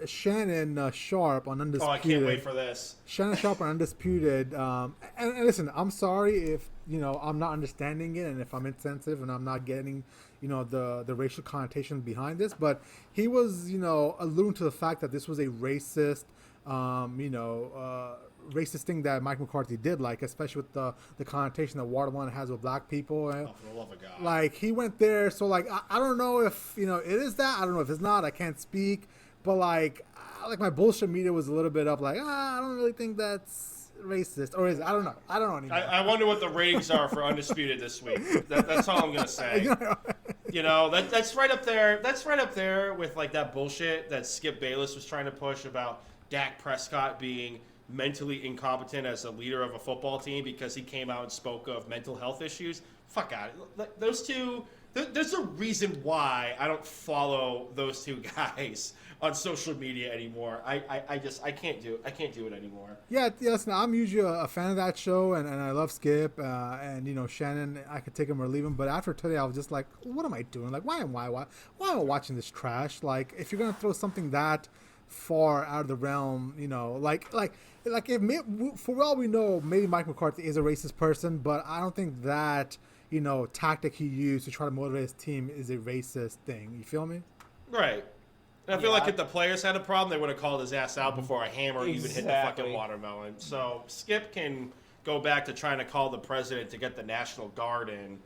Shannon Sharp on Undisputed. Oh, I can't wait for this. Shannon Sharp on Undisputed. And listen, I'm sorry if I'm not understanding it, and if I'm insensitive and I'm not getting the racial connotation behind this, but he was alluding to the fact that this was a racist racist thing that Mike McCarthy did, like especially with the connotation that watermelon has with black people. And, for the love of God. like he went there, so like I don't know if it is that. I don't know if it's not. I can't speak, but like my bullshit media was a little bit up, like I don't really think that's racist, or is it? I don't know anymore. I wonder what the ratings are for Undisputed this week. That's all I'm gonna say. That's right up there. That's right up there with like that bullshit that Skip Bayless was trying to push about Dak Prescott being mentally incompetent as a leader of a football team because he came out and spoke of mental health issues. Fuck out. Those two. There's a reason why I don't follow those two guys on social media anymore. I can't do it anymore. Yeah, listen, I'm usually a fan of that show, and I love Skip, and Shannon. I could take him or leave him, but after today, I was just like, what am I doing? Like, why am I watching this trash? Like, if you're gonna throw something that far out of the realm, like for all we know, maybe Mike McCarthy is a racist person, but I don't think that tactic he used to try to motivate his team is a racist thing. You feel me? Right. And I feel like if the players had a problem, they would have called his ass out before a hammer even hit the fucking watermelon. So Skip can go back to trying to call the president to get the National Guard in.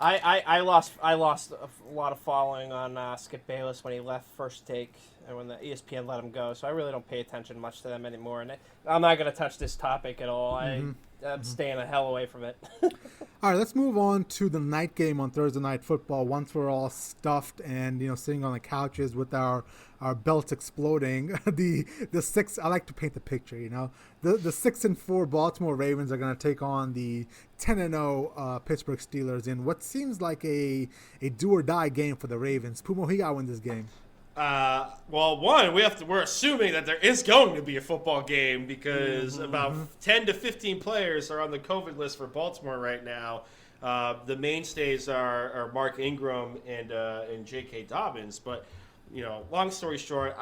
I lost a lot of following on Skip Bayless when he left First Take and when the ESPN let him go. So I really don't pay attention much to them anymore. And I'm not going to touch this topic at all. I'm staying the hell away from it. All right, let's move on to the night game on Thursday Night Football. Once we're all stuffed and sitting on the couches with our belts exploding, the six. I like to paint the picture. The 6-4 Baltimore Ravens are going to take on the 10-0 Pittsburgh Steelers in what seems like a do or die game for the Ravens. Puma, who got to win this game? Well, one, we're assuming that there is going to be a football game because about 10 to 15 players are on the COVID list for Baltimore right now. The mainstays are Mark Ingram and J.K. Dobbins. But, long story short,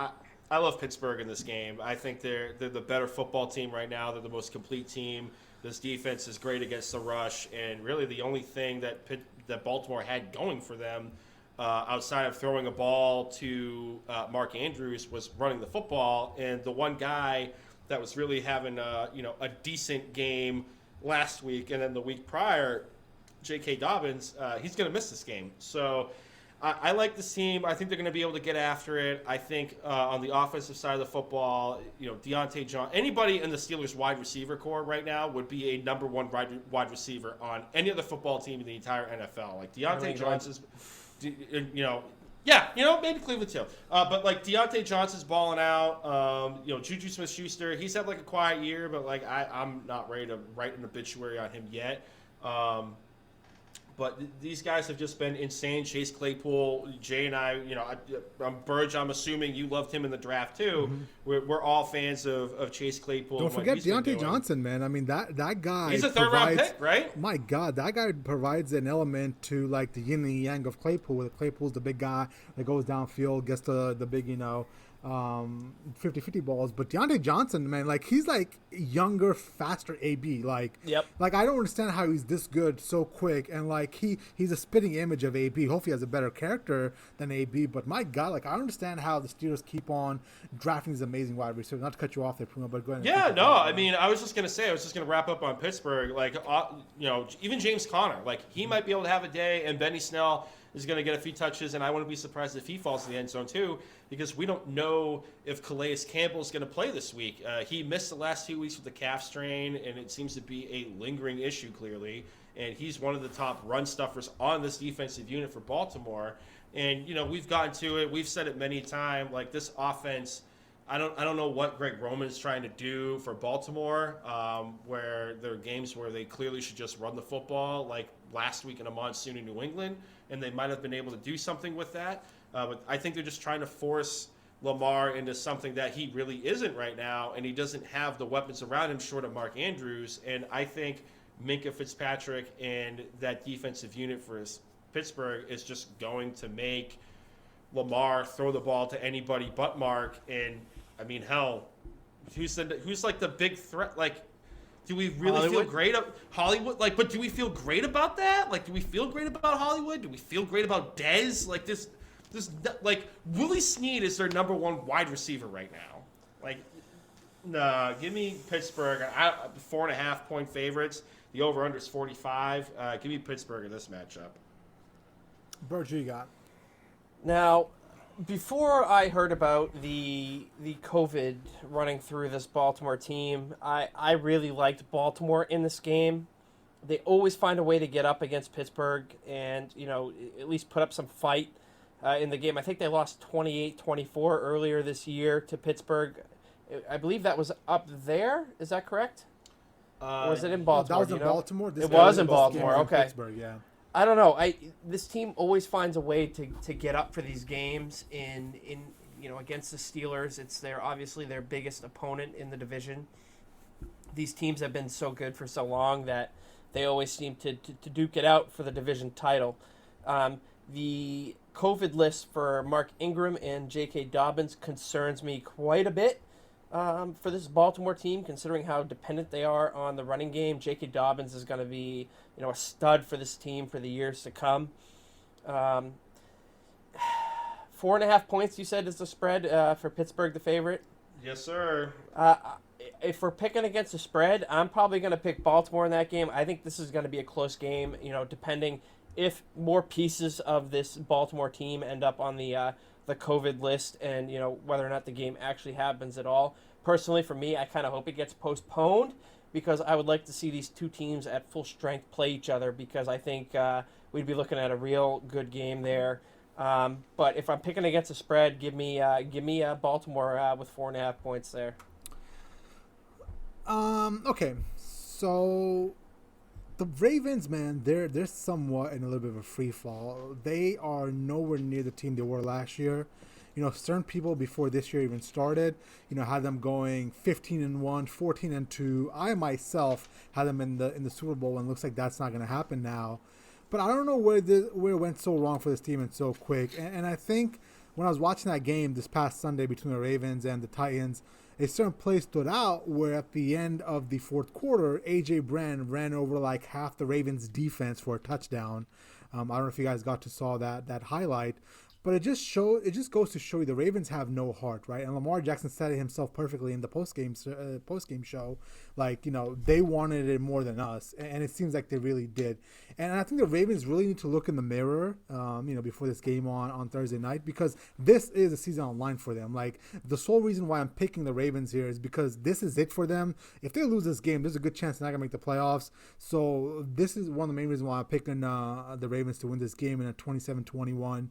I love Pittsburgh in this game. I think they're the better football team right now. They're the most complete team. This defense is great against the rush, and really the only thing that Baltimore had going for them outside of throwing a ball to Mark Andrews was running the football. And the one guy that was really having a decent game last week and then the week prior, J.K. Dobbins, he's going to miss this game. So I like this team. I think they're going to be able to get after it. I think on the offensive side of the football, Deontay Johnson, anybody in the Steelers wide receiver core right now would be a number one wide receiver on any other football team in the entire NFL. Like Deontay Johnson's, maybe Cleveland too. But like Deontay Johnson's balling out. Juju Smith-Schuster, he's had like a quiet year, but like I'm not ready to write an obituary on him yet. But these guys have just been insane. Chase Claypool, Jay and I, I'm Burge. I'm assuming you loved him in the draft too. Mm-hmm. We're all fans of Chase Claypool. Don't forget Deontay Johnson, man. I mean that guy. He's a third-round pick, right? My God, that guy provides an element to like the yin and yang of Claypool. Claypool's the big guy that goes downfield, gets the big 50-50 balls. But Deontay Johnson, man, like he's like younger, faster AB. Like, Yep. like I don't understand how he's this good so quick. And like he's a spitting image of AB. Hopefully he has a better character than AB. But my God, like I don't understand how the Steelers keep on drafting these amazing wide receivers. Not to cut you off there, Puma, but go ahead. Yeah, no, I mean, I was just going to wrap up on Pittsburgh. Like, even James Conner, like, he might be able to have a day, and Benny Snell is going to get a few touches, and I wouldn't be surprised if he falls in the end zone, too, because we don't know if Calais Campbell is going to play this week. He missed the last 2 weeks with the calf strain, and it seems to be a lingering issue, clearly, and he's one of the top run stuffers on this defensive unit for Baltimore. And, we've gotten to it. We've said it many times, like, this offense – I don't know what Greg Roman is trying to do for Baltimore, where there are games where they clearly should just run the football, like last week in a monsoon in New England, and they might have been able to do something with that. But I think they're just trying to force Lamar into something that he really isn't right now, and he doesn't have the weapons around him short of Mark Andrews. And I think Minkah Fitzpatrick and that defensive unit for Pittsburgh is just going to make Lamar throw the ball to anybody but Mark. And I mean, hell, who's like the big threat? Like, do we really Hollywood? feel great Hollywood? Like, but do we feel great about that? Like, do we feel great about Hollywood? Do we feel great about Dez? Like this, like Willie Snead is their number one wide receiver right now. Like, nah, give me Pittsburgh. 4.5 point favorites. The over under is 45. Give me Pittsburgh in this matchup. Burg, who you got? Now, before I heard about the COVID running through this Baltimore team, I really liked Baltimore in this game. They always find a way to get up against Pittsburgh and, at least put up some fight in the game. I think they lost 28-24 earlier this year to Pittsburgh. I believe that was up there. Is that correct? Or was it in Baltimore? That was in Baltimore? It was in Baltimore, okay. Pittsburgh, yeah. I don't know. This team always finds a way to get up for these games in against the Steelers. It's obviously their biggest opponent in the division. These teams have been so good for so long that they always seem to duke it out for the division title. The COVID list for Mark Ingram and J.K. Dobbins concerns me quite a bit for this Baltimore team, considering how dependent they are on the running game. J.K. Dobbins is going to be a stud for this team for the years to come. 4.5 points, you said, is the spread for Pittsburgh, the favorite? Yes, sir. If we're picking against the spread, I'm probably going to pick Baltimore in that game. I think this is going to be a close game, depending if more pieces of this Baltimore team end up on the COVID list and, whether or not the game actually happens at all. Personally, for me, I kind of hope it gets postponed because I would like to see these two teams at full strength play each other because I think we'd be looking at a real good game there. But if I'm picking against a spread, give me Baltimore with 4.5 points there. Okay, so the Ravens, man, they're somewhat in a little bit of a free fall. They are nowhere near the team they were last year. Certain people before this year even started, had them going 15-1, 14-2. I myself had them in the Super Bowl, and it looks like that's not going to happen now. But I don't know where it went so wrong for this team and so quick. And I think when I was watching that game this past Sunday between the Ravens and the Titans, a certain play stood out where at the end of the fourth quarter, A.J. Brown ran over like half the Ravens' defense for a touchdown. I don't know if you guys got to saw that highlight. But it just goes to show you the Ravens have no heart, right? And Lamar Jackson said it himself perfectly in the postgame show. Like, they wanted it more than us, and it seems like they really did. And I think the Ravens really need to look in the mirror, before this game on Thursday night, because this is a season on line for them. Like, the sole reason why I'm picking the Ravens here is because this is it for them. If they lose this game, there's a good chance they're not going to make the playoffs. So this is one of the main reasons why I'm picking the Ravens to win this game in a 27-21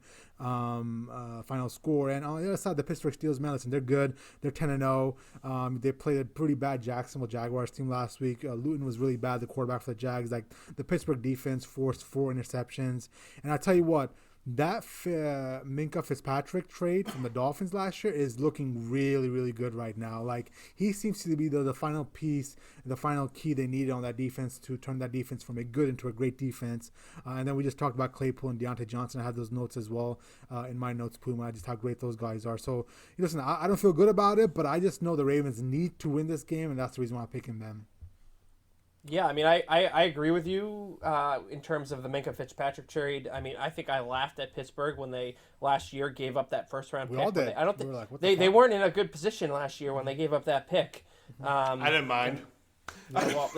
final score. And on the other side, the Pittsburgh Steelers, man, listen, they're good. They're 10-0. They played a pretty bad Jacksonville Jaguars team last week. Luton was really bad, the quarterback for the Jags. Like, the Pittsburgh defense forced 4 interceptions. And I tell you what, that Minka Fitzpatrick trade from the Dolphins last year is looking really, really good right now. Like, he seems to be the final piece, the final key they needed on that defense to turn that defense from a good into a great defense. And then we just talked about Claypool and Deontay Johnson. I had those notes as well in my notes, Puma, just how great those guys are. So, listen, I don't feel good about it, but I just know the Ravens need to win this game, and that's the reason why I'm picking them. Yeah, I mean, I agree with you in terms of the Minka Fitzpatrick trade. I mean, I think I laughed at Pittsburgh when they last year gave up that first round pick. We all did. I don't think we were like, what they weren't in a good position last year when they gave up that pick. I didn't mind. Well,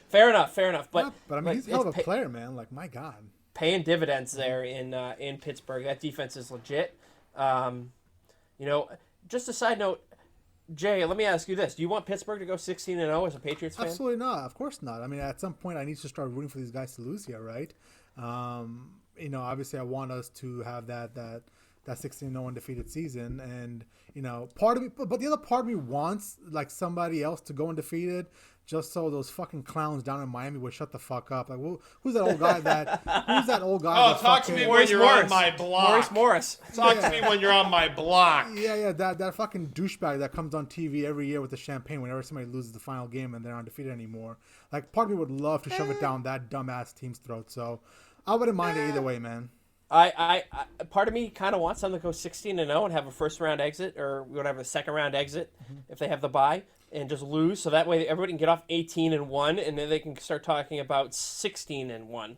fair enough. But I mean, he's a hell of a player, man. Like, my God. Paying dividends there in Pittsburgh. That defense is legit. Just a side note, Jay, let me ask you this. Do you want Pittsburgh to go 16-0 as a Patriots fan? Absolutely not. Of course not. I mean, at some point, I need to start rooting for these guys to lose here, right? Obviously, I want us to have that 16-0 undefeated season. And, part of me, but the other part of me wants, like, somebody else to go undefeated just so those fucking clowns down in Miami would shut the fuck up. Like, who's that old guy Oh, that talk to me when you're on my block. Morris. Talk to me when you're on my block. Yeah, that fucking douchebag that comes on TV every year with the champagne whenever somebody loses the final game and they're not undefeated anymore. Like, part of me would love to shove it down that dumbass team's throat. So, I wouldn't mind it either way, man. I part of me kind of wants them to go 16-0 and have a first round exit or whatever, the second round exit if they have the bye, and just lose, so that way everybody can get off 18-1, and then they can start talking about 16-1.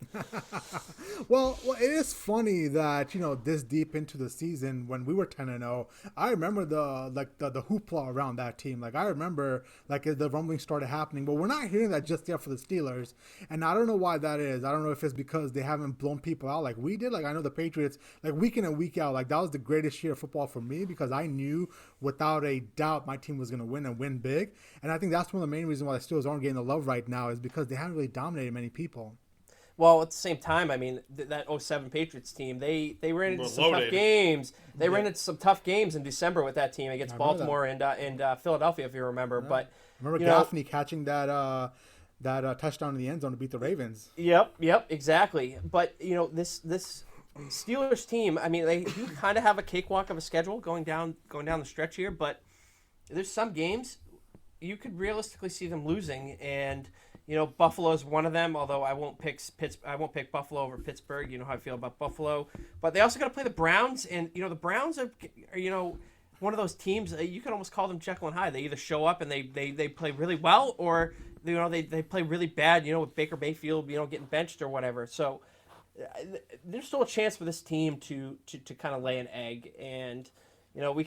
Well, it is funny that this deep into the season when we were 10-0, I remember the hoopla around that team. Like, I remember the rumbling started happening, but we're not hearing that just yet for the Steelers, and I don't know why that is. I don't know if it's because they haven't blown people out like we did. Like, I know the Patriots, like, week in and week out, like, that was the greatest year of football for me because I knew without a doubt my team was going to win and win big. And I think that's one of the main reasons why the Steelers aren't getting the love right now is because they haven't really dominated many people. Well, at the same time, I mean, that 07 Patriots team, they ran into some tough games. They ran into some tough games in December with that team against Baltimore and Philadelphia, if you remember. Yeah. But remember Gaffney catching that touchdown in the end zone to beat the Ravens. Yep, exactly. But this Steelers team, I mean, they do kind of have a cakewalk of a schedule going down the stretch here. But there's some games you could realistically see them losing, and Buffalo's one of them. Although I won't pick Buffalo over Pittsburgh. You know how I feel about Buffalo, but they also got to play the Browns, and the Browns are one of those teams you could almost call them Jekyll and Hyde. They either show up and they play really well, or they play really bad. With Baker Mayfield getting benched or whatever. So there's still a chance for this team to kind of lay an egg, and we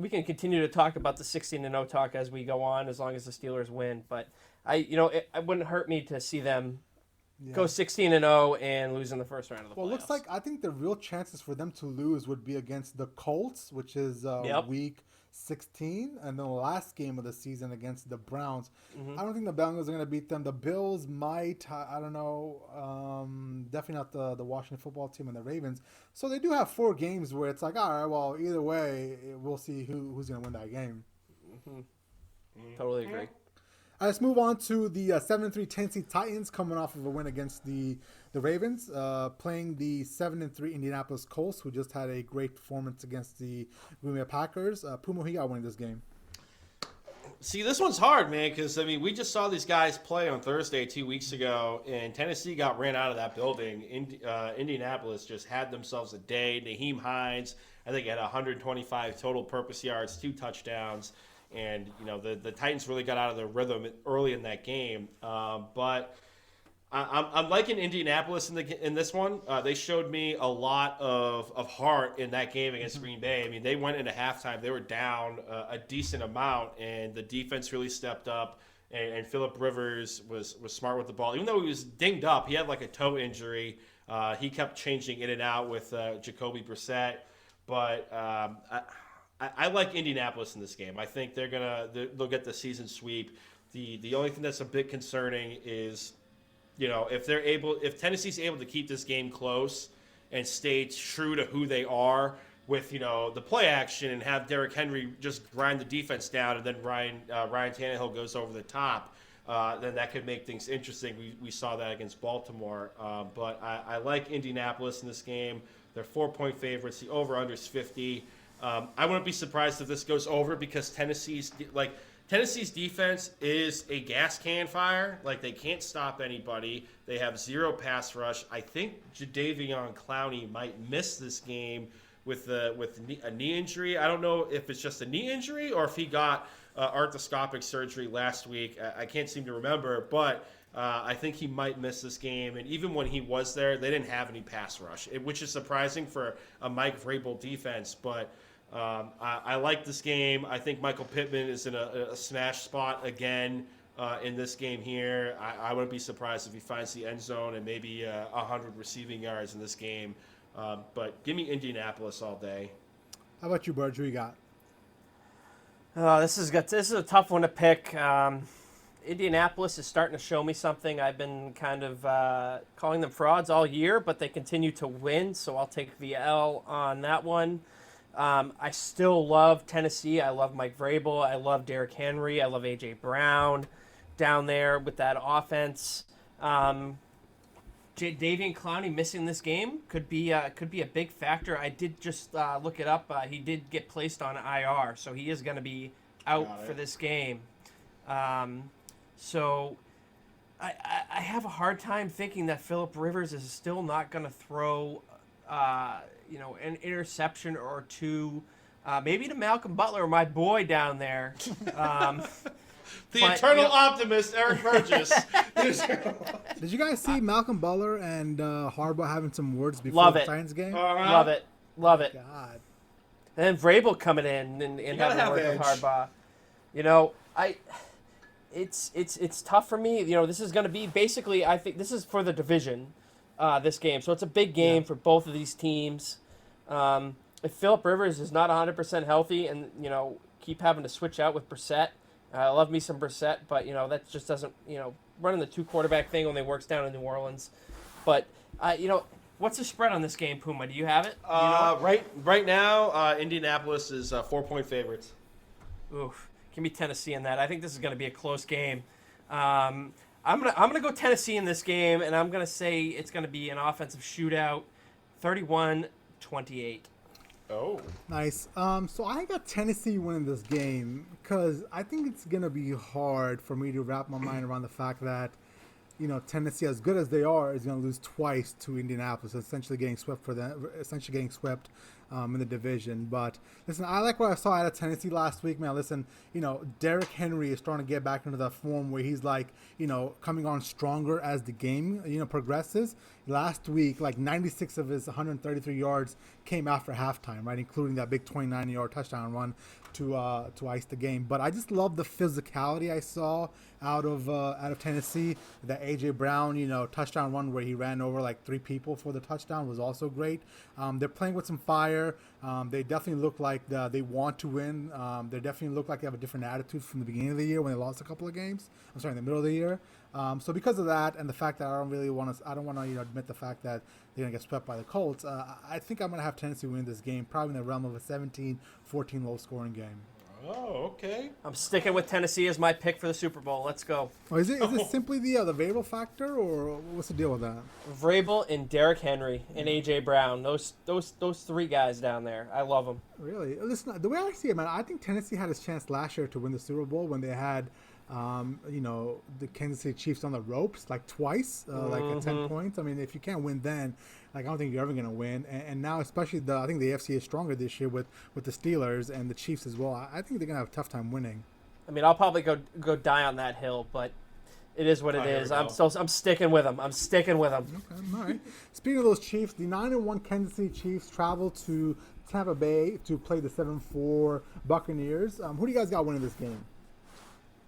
can continue to talk about the 16-0 talk as we go on, as long as the Steelers win. But it wouldn't hurt me to see them go 16-0 and lose in the first round of the playoffs. Well, it looks like I think the real chances for them to lose would be against the Colts, which is week 16, and then the last game of the season against the Browns. Mm-hmm. I don't think the Bengals are going to beat them. The Bills might. I don't know. Definitely not the Washington football team and the Ravens. So they do have 4 games where it's like, all right, well, either way, we'll see who's going to win that game. Mm-hmm. Mm-hmm. Totally agree. All right, let's move on to the 7-3 Tennessee Titans coming off of a win against the Ravens, playing the 7-3 Indianapolis Colts, who just had a great performance against the Green Bay Packers. Puma, who you got winning this game? See, this one's hard, man, because, I mean, we just saw these guys play on Thursday 2 weeks ago, and Tennessee got ran out of that building. Indianapolis just had themselves a day. Naheem Hines, I think, had 125 total purpose yards, 2 touchdowns. And, the Titans really got out of their rhythm early in that game. But I'm liking Indianapolis in this one. They showed me a lot of heart in that game against Green Bay. I mean, they went into halftime. They were down a decent amount, and the defense really stepped up. And Phillip Rivers was smart with the ball. Even though he was dinged up, he had like a toe injury. He kept changing in and out with Jacoby Brissett. But I like Indianapolis in this game. I think they'll get the season sweep. The only thing that's a bit concerning is, if Tennessee's able to keep this game close and stay true to who they are with the play action and have Derrick Henry just grind the defense down, and then Ryan Tannehill goes over the top. then that could make things interesting. We saw that against Baltimore. But I like Indianapolis in this game. They're 4-point favorites. The over-under is 50. I wouldn't be surprised if this goes over because Tennessee's defense is a gas can fire. Like, they can't stop anybody. They have zero pass rush. I think Jadeveon Clowney might miss this game with a knee injury. I don't know if it's just a knee injury or if he got arthroscopic surgery last week. I can't seem to remember, but I think he might miss this game. And even when he was there, they didn't have any pass rush, which is surprising for a Mike Vrabel defense. But I like this game. I think Michael Pittman is in a smash spot again in this game here. I wouldn't be surprised if he finds the end zone and maybe 100 receiving yards in this game. But give me Indianapolis all day. How about you, Burg? Who you got? This is a tough one to pick. Indianapolis is starting to show me something. I've been kind of calling them frauds all year, but they continue to win, so I'll take the L on that one. I still love Tennessee. I love Mike Vrabel. I love Derrick Henry. I love A.J. Brown down there with that offense. Jadeveon Clowney missing this game could be a big factor. I did just look it up. He did get placed on IR, so he is going to be out for this game. So I have a hard time thinking that Phillip Rivers is still not going to throw an interception or two, maybe to Malcolm Butler, my boy down there. Eternal optimist, Eric Burgess. Did you guys see Malcolm Butler and Harbaugh having some words before the Titans game? Love it. God. And then Vrabel coming in and having a word with Harbaugh. It's tough for me. This is going to be basically, I think this is for the division, this game. So it's a big game for both of these teams. If Phillip Rivers is not 100% healthy and, keep having to switch out with Brissett, I love me some Brissett, but, that just doesn't, running the two-quarterback thing only works down in New Orleans. But, what's the spread on this game, Puma? Do you have it? Right now, Indianapolis is 4-point favorites. Oof. Give me Tennessee in that. I think this is going to be a close game. I'm gonna go Tennessee in this game, and I'm gonna say it's going to be an offensive shootout, 31-28. Oh, nice. So I got Tennessee winning this game because I think it's going to be hard for me to wrap my mind around the fact that, Tennessee, as good as they are, is going to lose twice to Indianapolis, essentially getting swept in the division. But listen, I like what I saw out of Tennessee last week, man. Listen, Derrick Henry is starting to get back into that form where he's like, coming on stronger as the game, progresses. Last week, like 96 of his 133 yards came after halftime, right, including that big 29-yard touchdown run to ice the game. But I just love the physicality I saw out of Tennessee. The A.J. Brown, touchdown run where he ran over like 3 people for the touchdown was also great. They're playing with some fire. They definitely look like they want to win. They definitely look like they have a different attitude from the beginning of the year when they lost a couple of games. In the middle of the year. So because of that and the fact that I don't want to admit the fact that they're going to get swept by the Colts, I think I'm going to have Tennessee win this game, probably in the realm of a 17-14 low-scoring game. Oh, okay. I'm sticking with Tennessee as my pick for the Super Bowl. Let's go. Oh, is it simply the Vrabel factor, or what's the deal with that? Vrabel and Derrick Henry and A.J. Brown, those 3 guys down there. I love them. Really? Listen, the way I see it, man, I think Tennessee had his chance last year to win the Super Bowl when they had the Kansas City Chiefs on the ropes like twice, like at 10 points. I mean, if you can't win then, like I don't think you're ever going to win. And now, especially I think the AFC is stronger this year with the Steelers and the Chiefs as well. I think they're going to have a tough time winning. I mean, I'll probably go die on that hill, but it is what it is. I'm sticking with them. Okay, all right. Speaking of those Chiefs, the 9-1 Kansas City Chiefs travel to Tampa Bay to play the 7-4 Buccaneers. Who do you guys got winning this game?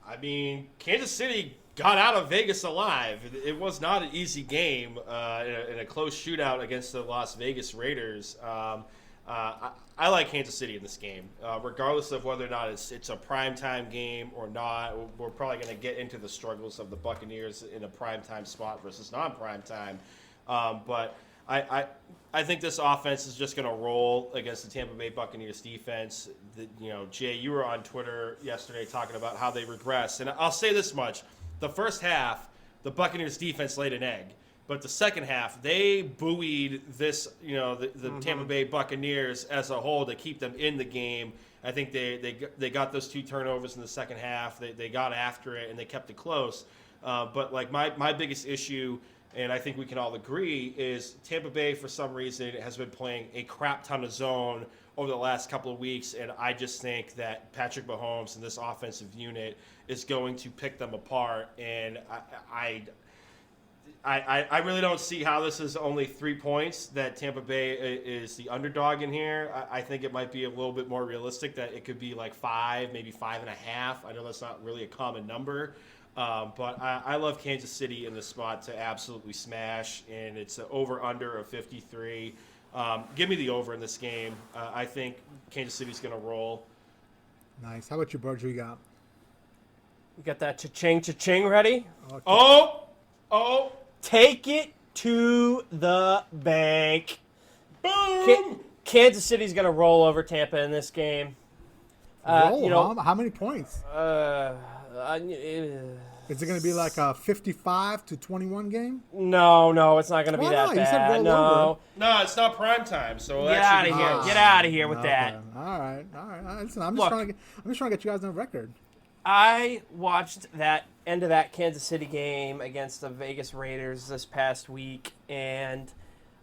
I mean, Kansas City got out of Vegas alive. It was not an easy game in a close shootout against the Las Vegas Raiders. I like Kansas City in this game, regardless of whether or not it's a primetime game or not. We're probably going to get into the struggles of the Buccaneers in a primetime spot versus non-primetime. But I think this offense is just going to roll against the Tampa Bay Buccaneers defense. Jay, you were on Twitter yesterday talking about how they regress. And I'll say this much. the first half, the Buccaneers defense laid an egg. But the second half, they buoyed this, the Tampa Bay Buccaneers as a whole to keep them in the game. I think they got those 2 turnovers in the second half. They got after it, and they kept it close. But like my biggest issue, and I think we can all agree, is Tampa Bay, for some reason, has been playing a crap ton of zone over the last couple of weeks, and I just think that Patrick Mahomes and this offensive unit is going to pick them apart, and I really don't see how this is only 3 points, that Tampa Bay is the underdog in here. I think it might be a little bit more realistic, that it could be like 5, maybe 5.5. I know that's not really a common number, but I love Kansas City in the spot to absolutely smash, and it's an over-under of 53. Give me the over in this game. I think Kansas City's going to roll. Nice. How about you, Burg? Who you got? You got that cha-ching ready? Okay. Oh! Take it to the bank. Boom! Kansas City's going to roll over Tampa in this game. How many points? Is it going to be like a 55-21 game? No, it's not going to be that not? bad. You said roll No. over. No, it's not prime time, so Get out of here. Get out of here with Okay. that. All right. Listen, I'm just trying to get you guys on the record. I watched that end of that Kansas City game against the Vegas Raiders this past week, and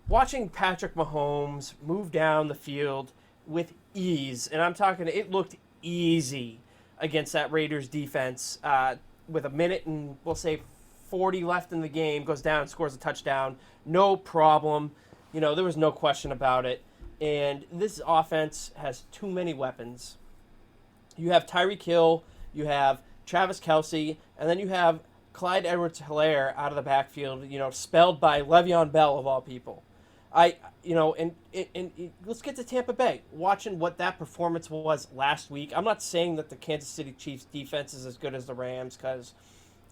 watching Patrick Mahomes move down the field with ease, and I'm talking, it looked easy against that Raiders defense. With a minute and we'll say 40 left in the game, goes down and scores a touchdown. No problem. There was no question about it. And this offense has too many weapons. You have Tyreek Hill, you have Travis Kelce, and then you have Clyde Edwards-Helaire out of the backfield, spelled by Le'Veon Bell of all people. And let's get to Tampa Bay. Watching what that performance was last week, I'm not saying that the Kansas City Chiefs defense is as good as the Rams, because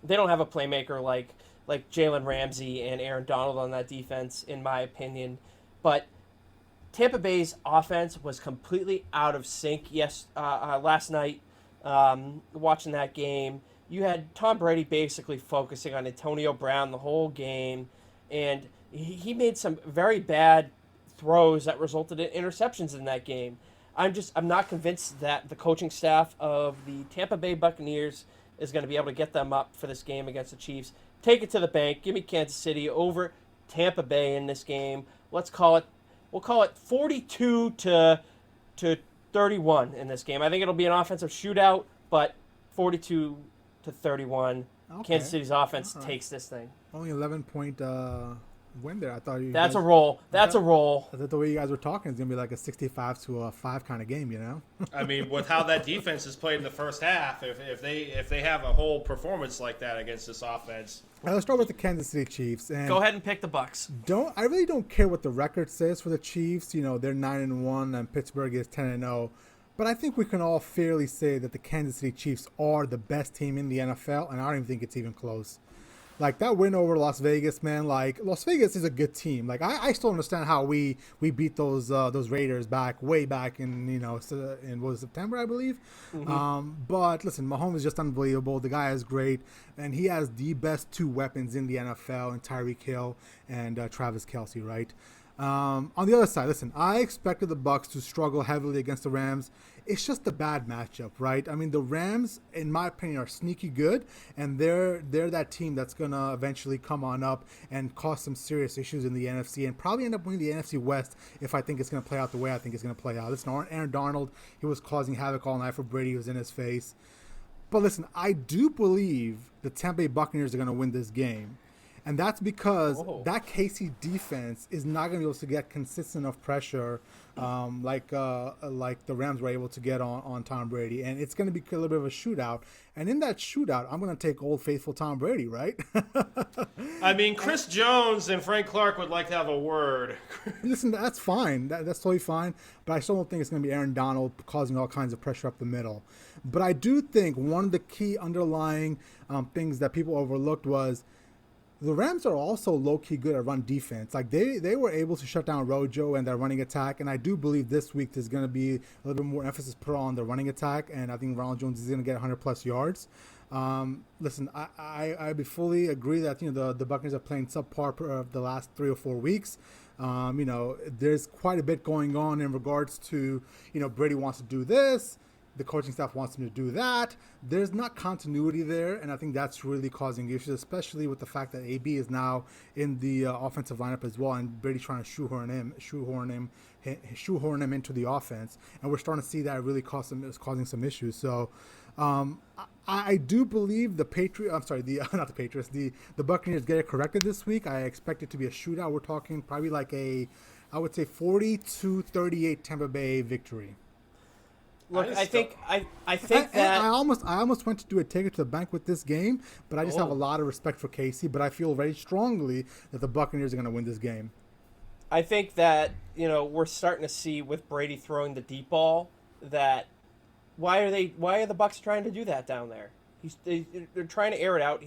they don't have a playmaker like Jalen Ramsey and Aaron Donald on that defense, in my opinion. But Tampa Bay's offense was completely out of sync. Last night, watching that game, you had Tom Brady basically focusing on Antonio Brown the whole game, and he made some very bad throws that resulted in interceptions in that game. I'm not convinced that the coaching staff of the Tampa Bay Buccaneers is going to be able to get them up for this game against the Chiefs. Take it to the bank. Give me Kansas City over Tampa Bay in this game. We'll call it 42 to 31 in this game. I think it'll be an offensive shootout, but 42 to 31. Okay. Kansas City's offense takes this thing. Only 11-point win there. I thought you. That's a roll. That's a roll. I thought the way you guys were talking is gonna be like a 65-5 kind of game, I mean, with how that defense has played in the first half, if they have a whole performance like that against this offense. Let's start with the Kansas City Chiefs. And go ahead and pick the Bucks. I really don't care what the record says for the Chiefs. They're 9-1 and Pittsburgh is 10-0. But I think we can all fairly say that the Kansas City Chiefs are the best team in the NFL, and I don't even think it's even close. Like, that win over Las Vegas, man, Las Vegas is a good team. I still understand how we beat those Raiders way back in, in what was September, I believe. Mm-hmm. But listen, Mahomes is just unbelievable. The guy is great, and he has the best 2 weapons in the NFL, in Tyreek Hill and Travis Kelce, right? On the other side, listen, I expected the Bucs to struggle heavily against the Rams. It's just a bad matchup, right? I mean, the Rams, in my opinion, are sneaky good, and they're that team that's going to eventually come on up and cause some serious issues in the NFC and probably end up winning the NFC West if I think it's going to play out the way I think it's going to play out. Listen, Aaron Donald, he was causing havoc all night for Brady. He was in his face. But listen, I do believe the Tampa Bay Buccaneers are going to win this game. And that's because that KC defense is not going to be able to get consistent enough pressure like the Rams were able to get on Tom Brady. And it's going to be a little bit of a shootout. And in that shootout, I'm going to take old faithful Tom Brady, right? I mean, Chris Jones and Frank Clark would like to have a word. Listen, that's fine. That's totally fine. But I still don't think it's going to be Aaron Donald causing all kinds of pressure up the middle. But I do think one of the key underlying things that people overlooked was The Rams are also low-key good at run defense. Like they were able to shut down Rojo and their running attack, and I do believe this week there's going to be a little bit more emphasis put on the running attack, and I think Ronald Jones is going to get 100-plus yards. Listen, I fully agree that the Buccaneers are playing subpar for the last 3 or 4 weeks. There's quite a bit going on in regards to Brady wants to do this. The coaching staff wants him to do that. There's not continuity there, and I think that's really causing issues, especially with the fact that AB is now in the offensive lineup as well, and Brady's trying to shoehorn him into the offense, and we're starting to see that really causing some issues. So, I do believe the Buccaneers get it corrected this week. I expect it to be a shootout. We're talking probably like I would say 40-38 Tampa Bay victory. Look, I think that I almost went to do a take it to the bank with this game, but I just have a lot of respect for Casey. But I feel very strongly that the Buccaneers are going to win this game. I think that we're starting to see with Brady throwing the deep ball that why are the Bucs trying to do that down there? They're trying to air it out,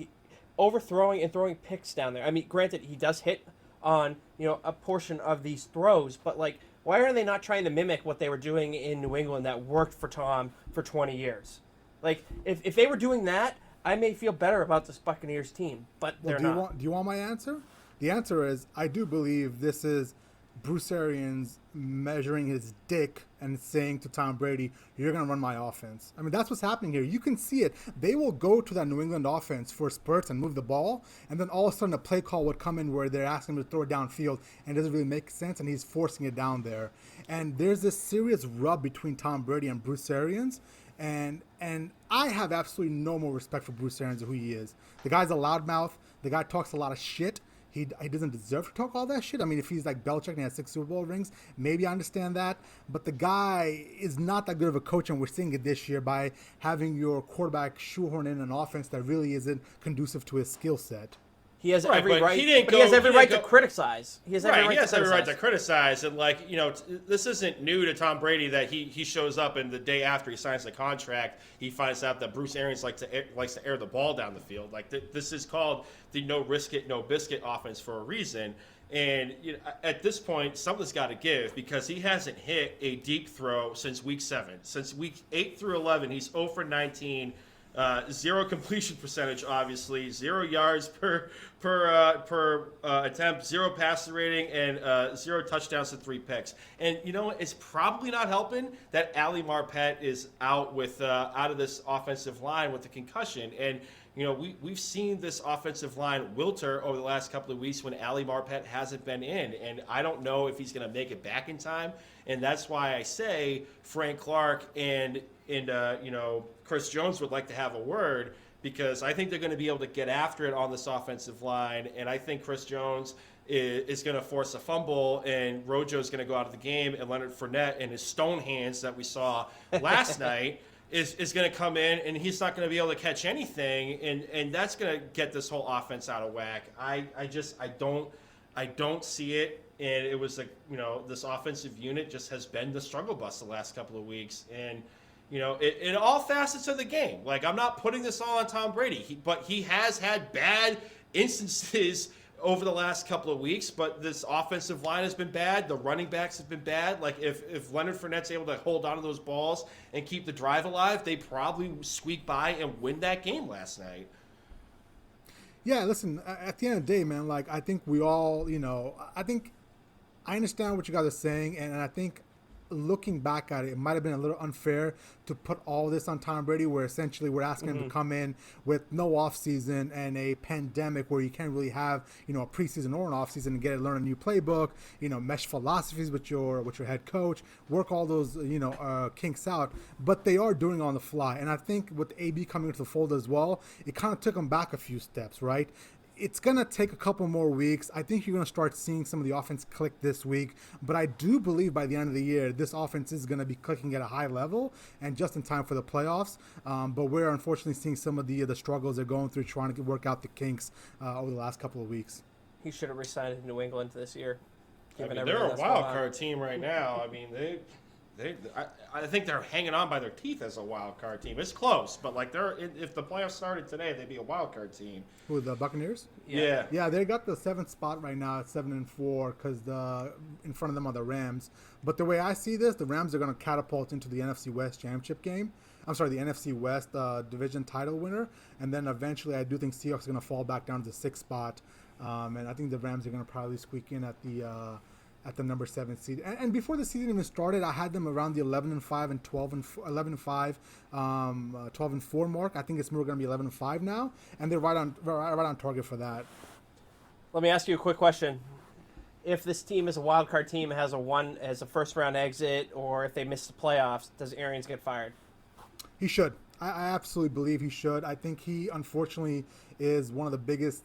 overthrowing and throwing picks down there. I mean, granted, he does hit on a portion of these throws, but like. Why are they not trying to mimic what they were doing in New England that worked for Tom for 20 years? Like, if they were doing that, I may feel better about this Buccaneers team, but they're not. Do you want my answer? The answer is I do believe this is Bruce Arians measuring his dick and saying to Tom Brady, you're going to run my offense. I mean, that's what's happening here. You can see it. They will go to that New England offense for spurts and move the ball, and then all of a sudden a play call would come in where they're asking him to throw it downfield, and it doesn't really make sense, and he's forcing it down there. And there's this serious rub between Tom Brady and Bruce Arians, and I have absolutely no more respect for Bruce Arians and who he is. The guy's a loudmouth. The guy talks a lot of shit. He doesn't deserve to talk all that shit. I mean, if he's like Belichick and he has 6 Super Bowl rings, maybe I understand that. But the guy is not that good of a coach, and we're seeing it this year by having your quarterback shoehorn in an offense that really isn't conducive to his skill set. He has every right. He has every right to criticize. He has every right to criticize, and this isn't new to Tom Brady that he shows up and the day after he signs the contract, he finds out that Bruce Arians likes to air the ball down the field. Like this is called the no risk it, no biscuit offense for a reason. And at this point, something's got to give because he hasn't hit a deep throw since week 7. Since week 8 through 11, he's 0 for 19. 0 completion percentage, obviously, 0 yards per attempt, 0 passer rating, and 0 touchdowns and 3 picks. And it's probably not helping that Ali Marpet is out of this offensive line with a concussion. And we've seen this offensive line wilter over the last couple of weeks when Ali Marpet hasn't been in, and I don't know if he's going to make it back in time. And that's why I say Frank Clark and Chris Jones would like to have a word because I think they're going to be able to get after it on this offensive line, and I think Chris Jones is going to force a fumble, and Rojo's going to go out of the game, and Leonard Fournette and his stone hands that we saw last night is going to come in, and he's not going to be able to catch anything, and that's going to get this whole offense out of whack. I don't see it, and it was this offensive unit just has been the struggle bus the last couple of weeks, and in all facets of the game. Like, I'm not putting this all on Tom Brady, but he has had bad instances over the last couple of weeks, but this offensive line has been bad. The running backs have been bad. Like, if Leonard Fournette's able to hold on to those balls and keep the drive alive, they probably squeak by and win that game last night. Yeah, listen, at the end of the day, man, like, I think we all, I understand what you guys are saying, and I think looking back at it, it might have been a little unfair to put all this on Tom Brady, where essentially we're asking him to come in with no offseason and a pandemic where you can't really have, a preseason or an offseason and get to learn a new playbook, mesh philosophies with your head coach, work all those, kinks out. But they are doing it on the fly. And I think with AB coming into the fold as well, it kind of took them back a few steps, right? It's going to take a couple more weeks. I think you're going to start seeing some of the offense click this week. But I do believe by the end of the year, this offense is going to be clicking at a high level and just in time for the playoffs. But we're unfortunately seeing some of the struggles they're going through trying to work out the kinks over the last couple of weeks. He should have resigned in New England this year. They're a wild card team right now. I mean, I think they're hanging on by their teeth as a wild card team. It's close, but like if the playoffs started today, they'd be a wild card team. Who, the Buccaneers? Yeah. Yeah, they got the 7th spot right now at 7-4 because in front of them are the Rams. But the way I see this, the Rams are going to catapult into the NFC West championship game. I'm sorry, the NFC West division title winner. And then eventually I do think Seahawks are going to fall back down to the 6th spot. And I think the Rams are going to probably squeak in at the number 7 seed. And before the season even started, I had them around the 11-5 and 11-5, 12-4 mark. I think it's more going to be 11-5 now, and they're right on target for that. Let me ask you a quick question. If this team is a wild card team, has a first round exit, or if they miss the playoffs, does Arians get fired? He should. I absolutely believe he should. I think he, unfortunately, is one of the biggest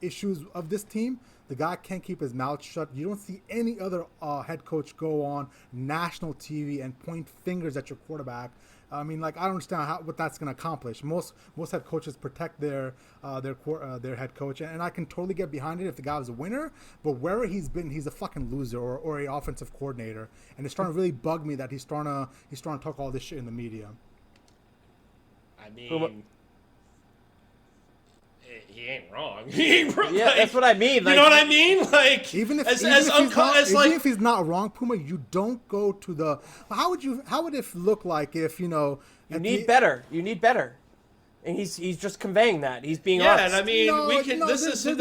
issues of this team. The guy can't keep his mouth shut. You don't see any other head coach go on national TV and point fingers at your quarterback. I mean, like, I don't understand what that's going to accomplish. Most head coaches protect their head coach, and I can totally get behind it if the guy was a winner. But wherever he's been, he's a fucking loser or an offensive coordinator, and it's starting to really bug me that he's starting to talk all this shit in the media. I mean, Puma. he ain't wrong. He ain't wrong. Yeah, like, that's what I mean. Like, you know what I mean? Like, Even if he's not wrong, Puma, you don't go to the. How would it look like if you need better. You need better. And he's just conveying that. He's being honest. Yeah, and I mean, this is not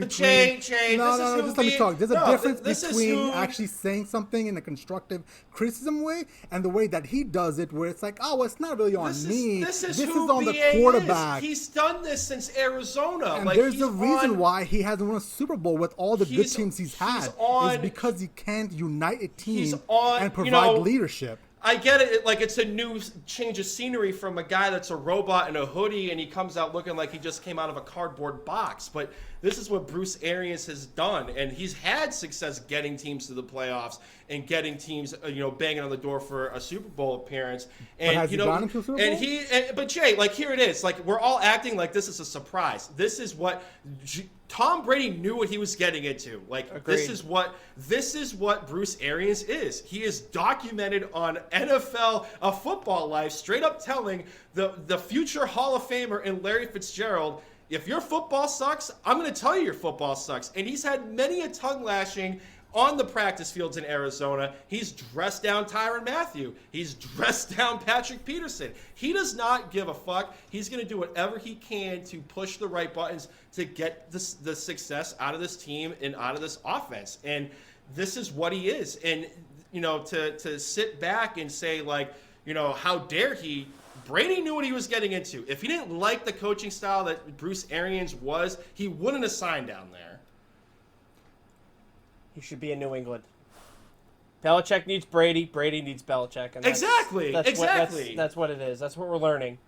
Jay. Just let me talk. There's a difference between actually saying something in a constructive criticism way and the way that he does it, where it's like, oh, it's not really on me. This is on the quarterback. He's done this since Arizona. And there's a reason why he hasn't won a Super Bowl with all the good teams he's had. Is because he can't unite a team and provide leadership. I get it. Like, it's a new change of scenery from a guy that's a robot in a hoodie and he comes out looking like he just came out of a cardboard box. But this is what Bruce Arians has done, and he's had success getting teams to the playoffs and getting teams, banging on the door for a Super Bowl appearance. And but has he gone into a Super Bowl? But Jay, like, here it is. Like, we're all acting like this is a surprise. This is what Tom Brady knew what he was getting into. Like, agreed. This is what Bruce Arians is. He is documented on NFL football life, straight up telling the future Hall of Famer in Larry Fitzgerald, if your football sucks, I'm going to tell you your football sucks. And he's had many a tongue lashing on the practice fields in Arizona. He's dressed down Tyrann Mathieu. He's dressed down Patrick Peterson. He does not give a fuck. He's going to do whatever he can to push the right buttons to get the success out of this team and out of this offense. And this is what he is. And, to sit back and say, like, how dare he? Brady knew what he was getting into. If he didn't like the coaching style that Bruce Arians was, he wouldn't have signed down there. He should be in New England. Belichick needs Brady. Brady needs Belichick. And Exactly. That's what it is. That's what we're learning.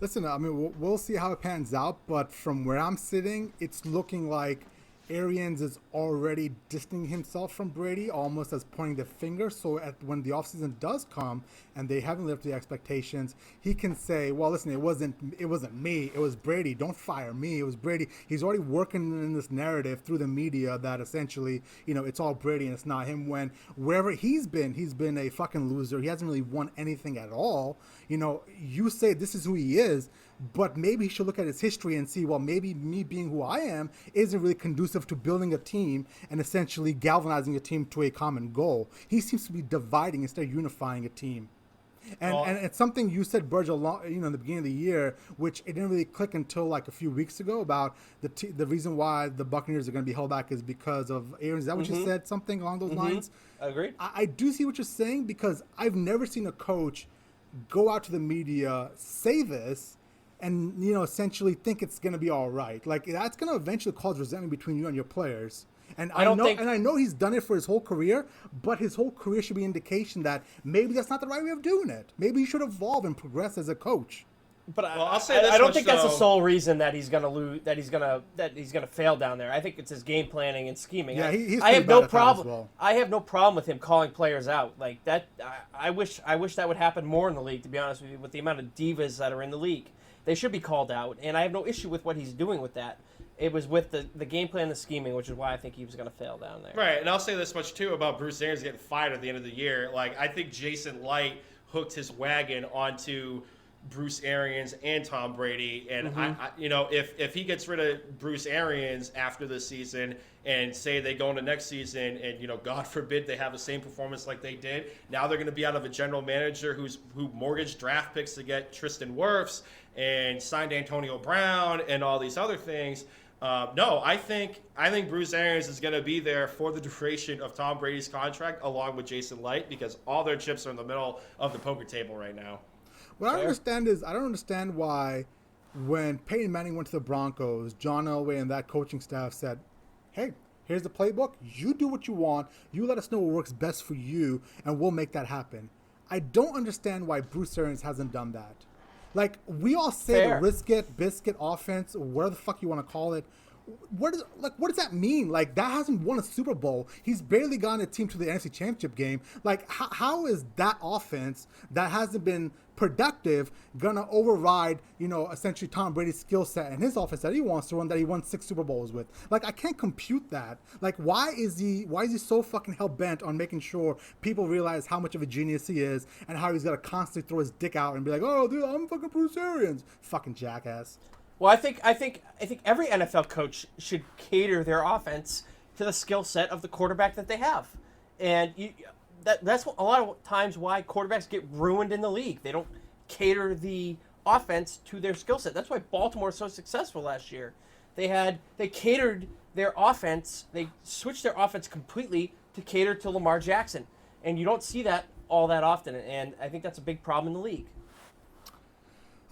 Listen, I mean, we'll see how it pans out, but from where I'm sitting, it's looking like Arians is already distancing himself from Brady, almost as pointing the finger. So when the offseason does come and they haven't lived up to the expectations, he can say, well, listen, it wasn't me. It was Brady. Don't fire me. It was Brady. He's already working in this narrative through the media that essentially, it's all Brady and it's not him, when wherever he's been a fucking loser. He hasn't really won anything at all. You say this is who he is, but maybe he should look at his history and see, well, maybe me being who I am isn't really conducive to building a team and essentially galvanizing a team to a common goal. He seems to be dividing instead of unifying a team. And it's something you said, Burg, in the beginning of the year, which it didn't really click until like a few weeks ago, about the reason why the Buccaneers are going to be held back is because of Arians. Is that what you said? Something along those lines? Agreed. I do see what you're saying, because I've never seen a coach go out to the media, say this, and essentially think it's going to be all right. Like, that's going to eventually cause resentment between you and your players. And I know he's done it for his whole career, but his whole career should be an indication that maybe that's not the right way of doing it. Maybe he should evolve and progress as a coach. But I'll say this I don't think that's the sole reason that he's going to lose, that he's going to fail down there. I think it's his game planning and scheming. Yeah, I have no problem. Well. I have no problem with him calling players out like that. I wish that would happen more in the league. To be honest with you, with the amount of divas that are in the league, they should be called out, and I have no issue with what he's doing with that. It was with the game plan, the scheming, which is why I think he was going to fail down there. Right, and I'll say this much too about Bruce Arians getting fired at the end of the year. Like, I think Jason Light hooked his wagon onto Bruce Arians and Tom Brady, and if he gets rid of Bruce Arians after this season, and say they go into next season, and God forbid they have the same performance like they did, now they're going to be out of a general manager who mortgaged draft picks to get Tristan Wirfs and signed Antonio Brown and all these other things. No, I think Bruce Arians is going to be there for the duration of Tom Brady's contract, along with Jason Light, because all their chips are in the middle of the poker table right now. What I understand is I don't understand why when Peyton Manning went to the Broncos, John Elway and that coaching staff said, hey, here's the playbook. You do what you want. You let us know what works best for you, and we'll make that happen. I don't understand why Bruce Arians hasn't done that. Like, we all say the risk it, biscuit offense, whatever the fuck you want to call it. What does that mean? Like, that hasn't won a Super Bowl. He's barely gotten a team to the NFC Championship game. Like, how is that offense that hasn't been productive gonna override, essentially Tom Brady's skill set and his offense that he wants to run, that he won 6 Super Bowls with? Like, I can't compute that. Like, why is he so fucking hell bent on making sure people realize how much of a genius he is, and how he's gonna constantly throw his dick out and be like, oh, dude, I'm fucking Bruce Arians, fucking jackass. Well, I think every NFL coach should cater their offense to the skill set of the quarterback that they have, and that's a lot of times why quarterbacks get ruined in the league. They don't cater the offense to their skill set. That's why Baltimore was so successful last year. They catered their offense. They switched their offense completely to cater to Lamar Jackson, and you don't see that all that often. And I think that's a big problem in the league.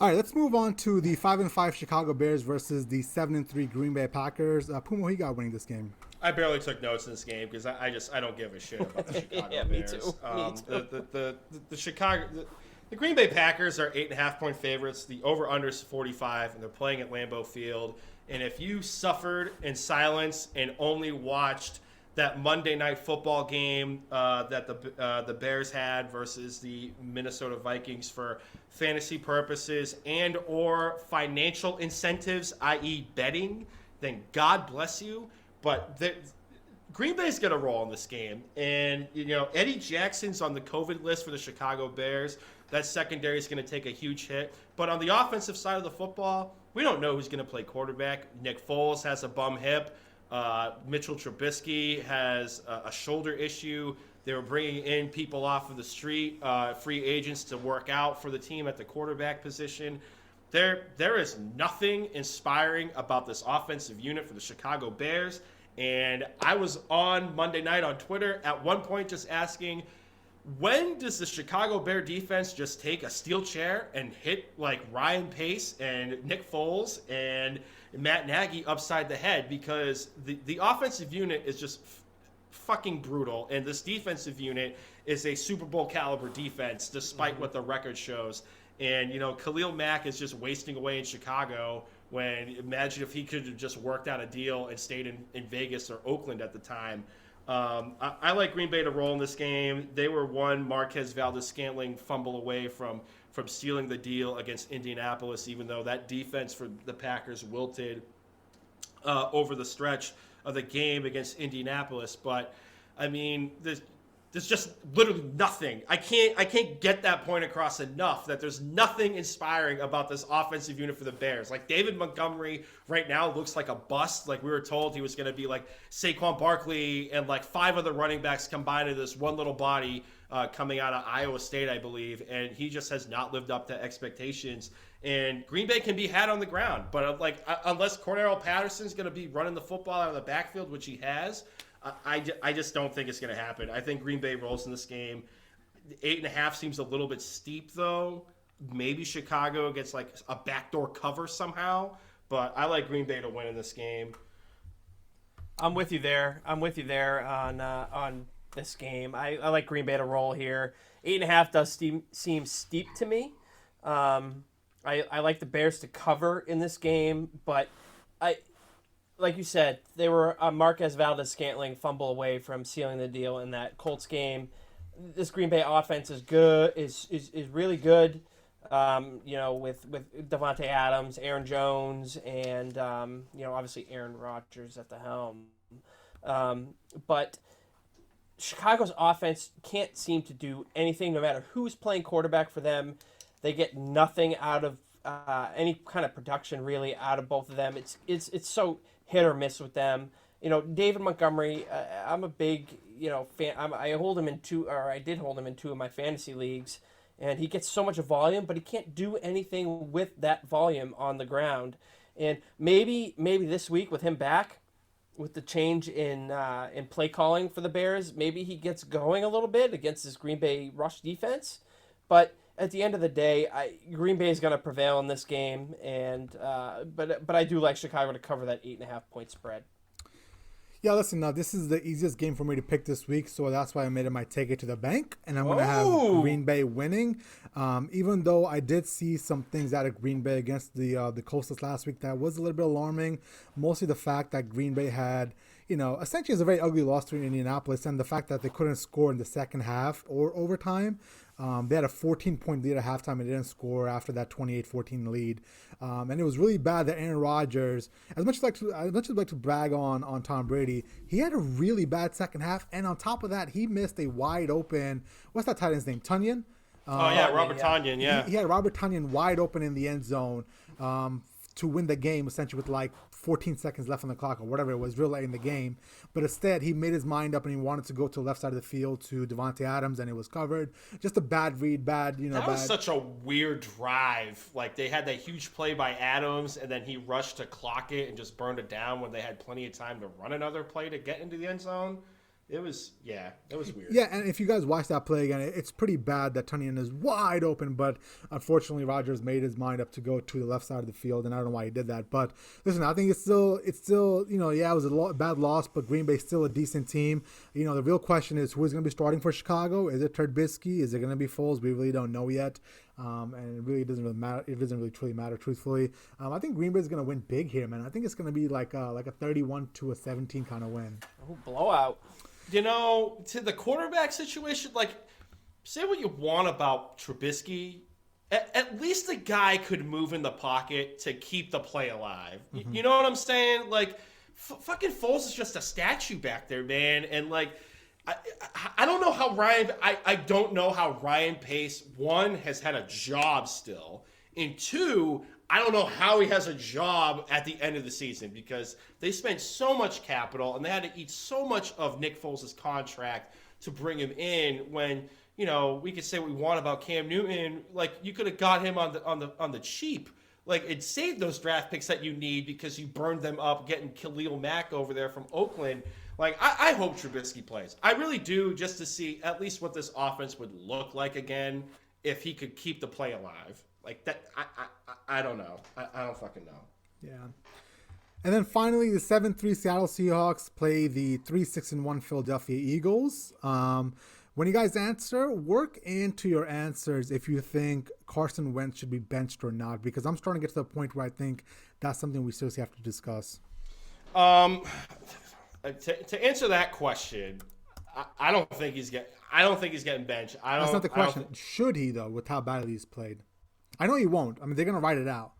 All right, let's move on to the 5-5 Chicago Bears versus the 7-3 Green Bay Packers. Puma, who you got winning this game? I barely took notes in this game because I don't give a shit about the Chicago Bears. Me too. The Green Bay Packers are 8.5-point favorites. The over/under is 45, and they're playing at Lambeau Field. And if you suffered in silence and only watched that Monday Night Football game that the Bears had versus the Minnesota Vikings for fantasy purposes and or financial incentives, i.e. betting, then God bless you. But Green Bay's going to roll in this game. And, Eddie Jackson's on the COVID list for the Chicago Bears. That secondary is going to take a huge hit. But on the offensive side of the football, we don't know who's going to play quarterback. Nick Foles has a bum hip. Mitchell Trubisky has a shoulder issue. They were bringing in people off of the street, free agents to work out for the team at the quarterback position. There is nothing inspiring about this offensive unit for the Chicago Bears. And I was on Monday night on Twitter at one point just asking, when does the Chicago Bear defense just take a steel chair and hit like Ryan Pace and Nick Foles and Matt Nagy upside the head? Because the offensive unit is just fucking brutal, and this defensive unit is a Super Bowl caliber defense despite what the record shows. And Khalil Mack is just wasting away in Chicago, when imagine if he could have just worked out a deal and stayed in Vegas or Oakland at the time. I like Green Bay to roll in this game. They were one Marquez Valdes-Scantling fumble away from sealing the deal against Indianapolis, even though that defense for the Packers wilted over the stretch of the game against Indianapolis. But I mean, there's just literally nothing. I can't get that point across enough, that there's nothing inspiring about this offensive unit for the Bears. Like, David Montgomery right now looks like a bust. Like, we were told he was going to be like Saquon Barkley and like 5 other running backs combined into this one little body coming out of Iowa State, I believe. And he just has not lived up to expectations. And Green Bay can be had on the ground. But unless Cordarrelle Patterson's going to be running the football out of the backfield, which he has, I just don't think it's going to happen. I think Green Bay rolls in this game. 8.5 seems a little bit steep, though. Maybe Chicago gets like a backdoor cover somehow, but I like Green Bay to win in this game. I'm with you there. On this game. I like Green Bay to roll here. 8.5 does seem steep to me. I like the Bears to cover in this game, but like you said, they were a Marquez Valdes-Scantling fumble away from sealing the deal in that Colts game. This Green Bay offense is good, is really good. with Devontae Adams, Aaron Jones, and obviously Aaron Rodgers at the helm. But Chicago's offense can't seem to do anything, no matter who's playing quarterback for them. They get nothing out of any kind of production really out of both of them. It's so hit or miss with them. David Montgomery, I'm a big fan. I hold him in two, or I did hold him in two of my fantasy leagues, and he gets so much volume, but he can't do anything with that volume on the ground. And maybe this week with him back, with the change in play calling for the Bears, maybe he gets going a little bit against this Green Bay rush defense. But at the end of the day, Green Bay is going to prevail in this game, and but I do like Chicago to cover that 8.5-point spread. Yeah, listen, now this is the easiest game for me to pick this week, so that's why I made it my take it to the bank, and I'm going to have Green Bay winning. Even though I did see some things out of Green Bay against the Colts this last week that was a little bit alarming, mostly the fact that Green Bay had, essentially it's a very ugly loss to Indianapolis, and the fact that they couldn't score in the second half or overtime. They had a 14-point lead at halftime and didn't score after that 28-14 lead. And it was really bad that Aaron Rodgers, as much as I'd like to brag on Tom Brady, he had a really bad second half. And on top of that, he missed a wide open, what's that tight end's name? Tunyon? Robert Tonyan, yeah. He had Robert Tonyan wide open in the end zone to win the game, essentially with like 14 seconds left on the clock or whatever it was, real late in the game. But instead, he made his mind up and he wanted to go to the left side of the field to Devontae Adams, and it was covered. Just a bad read, That was such a weird drive. Like, they had that huge play by Adams, and then he rushed to clock it and just burned it down when they had plenty of time to run another play to get into the end zone. It was weird. Yeah, and if you guys watch that play again, it's pretty bad that Tunyon is wide open, but unfortunately Rodgers made his mind up to go to the left side of the field, and I don't know why he did that. But listen, I think it's still it was a bad loss, but Green Bay's still a decent team. The real question is who is going to be starting for Chicago? Is it Trubisky? Is it going to be Foles? We really don't know yet. And it really doesn't really matter. It doesn't really truly matter, truthfully. I think Green Bay's going to win big here, man. I think it's going to be like a 31-17 kind of win. Oh, blowout. To the quarterback situation, like, say what you want about Trubisky, at least the guy could move in the pocket to keep the play alive. Mm-hmm. You know what I'm saying? Like, fucking Foles is just a statue back there, man. And, like, I don't know how I don't know how Ryan Pace, one, has had a job still, and two, I don't know how he has a job at the end of the season because they spent so much capital and they had to eat so much of Nick Foles' contract to bring him in when, we could say what we want about Cam Newton. Like, you could have got him on the cheap. Like, it saved those draft picks that you need because you burned them up getting Khalil Mack over there from Oakland. Like, I hope Trubisky plays. I really do, just to see at least what this offense would look like again if he could keep the play alive. Like that, I don't know. I don't fucking know. Yeah. And then finally, the 7-3 Seattle Seahawks play the 3-6-1 Philadelphia Eagles. When you guys answer, work into your answers if you think Carson Wentz should be benched or not, because I'm starting to get to the point where I think that's something we seriously have to discuss. To answer that question, I don't think he's getting benched. That's not the question. Should he though, with how badly he's played? I know he won't. I mean, they're going to write it out.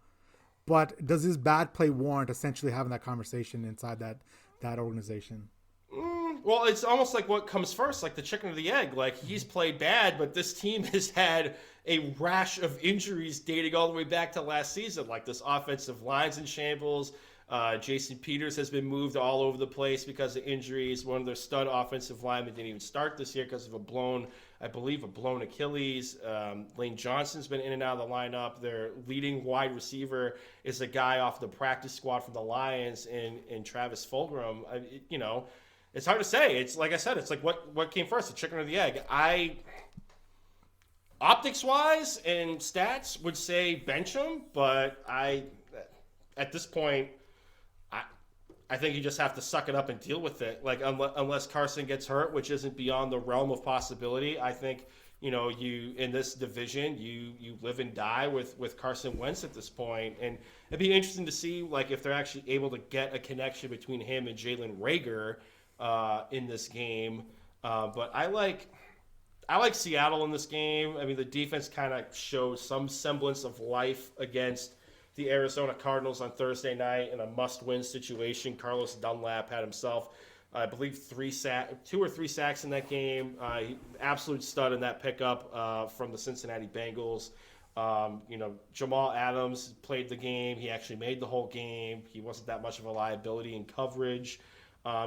But does his bad play warrant essentially having that conversation inside that organization? Well, it's almost like what comes first, like the chicken or the egg. Like, he's played bad, but this team has had a rash of injuries dating all the way back to last season. Like, this offensive line's in shambles. Jason Peters has been moved all over the place because of injuries. One of their stud offensive linemen didn't even start this year because of a blown Achilles. Lane Johnson's been in and out of the lineup. Their leading wide receiver is a guy off the practice squad from the Lions in Travis Fulgham. It's hard to say. It's like I said, it's like what came first, the chicken or the egg. Optics-wise and stats would say bench him, but at this point, I think you just have to suck it up and deal with it. Like, unless Carson gets hurt, which isn't beyond the realm of possibility, I think, you in this division, you live and die with Carson Wentz at this point. And it'd be interesting to see, like, if they're actually able to get a connection between him and Jalen Reagor in this game. But I like I like Seattle in this game. I mean, the defense kind of showed some semblance of life against the Arizona Cardinals on Thursday night in a must-win situation. Carlos Dunlap had himself, I believe, 2 or 3 sacks in that game. Absolute stud in that pickup from the Cincinnati Bengals. Jamal Adams played the game. He actually made the whole game. He wasn't that much of a liability in coverage.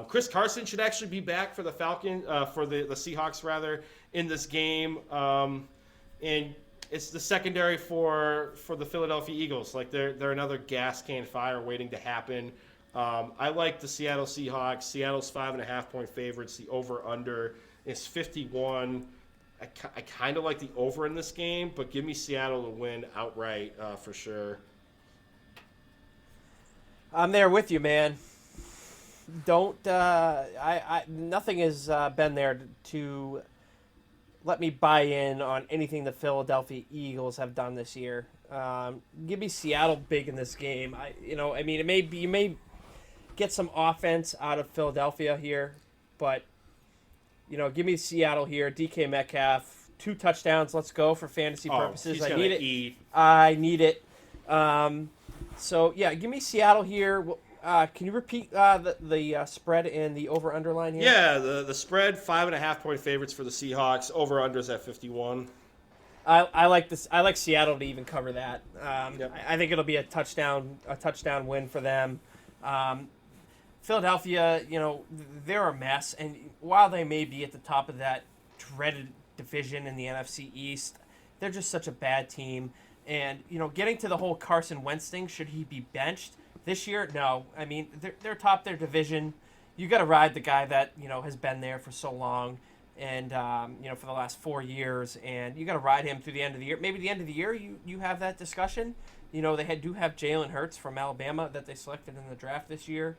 Chris Carson should actually be back for the Seahawks rather in this game. And it's the secondary for the Philadelphia Eagles. Like they're another gas can fire waiting to happen. I like the Seattle Seahawks. Seattle's 5.5-point favorites. The over/under is 51. I kind of like the over in this game, but give me Seattle to win outright for sure. I'm there with you, man. Nothing has been there to let me buy in on anything the Philadelphia Eagles have done this year. Give me Seattle big in this game. You may get some offense out of Philadelphia here, but give me Seattle here. DK Metcalf, 2 touchdowns. Let's go for fantasy purposes. I need it. I need it. So yeah, give me Seattle here. Can you repeat the spread and the over/under line here? Yeah, the spread 5.5-point favorites for the Seahawks. Over/unders at 51. I like this. I like Seattle to even cover that. Yep. I think it'll be a touchdown win for them. Philadelphia, they're a mess, and while they may be at the top of that dreaded division in the NFC East, they're just such a bad team. And getting to the whole Carson Wentz thing, should he be benched this year? No. I mean, they're top their division. You got to ride the guy that has been there for so long, and for the last 4 years, and you got to ride him through the end of the year. Maybe the end of the year you have that discussion. They do have Jalen Hurts from Alabama that they selected in the draft this year,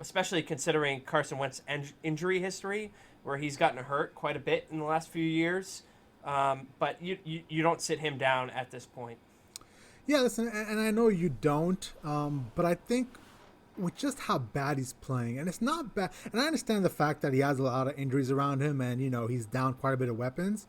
especially considering Carson Wentz's injury history, where he's gotten hurt quite a bit in the last few years. But you don't sit him down at this point. Yeah, listen, and I know you don't, but I think with just how bad he's playing, and it's not bad, and I understand the fact that he has a lot of injuries around him, and he's down quite a bit of weapons,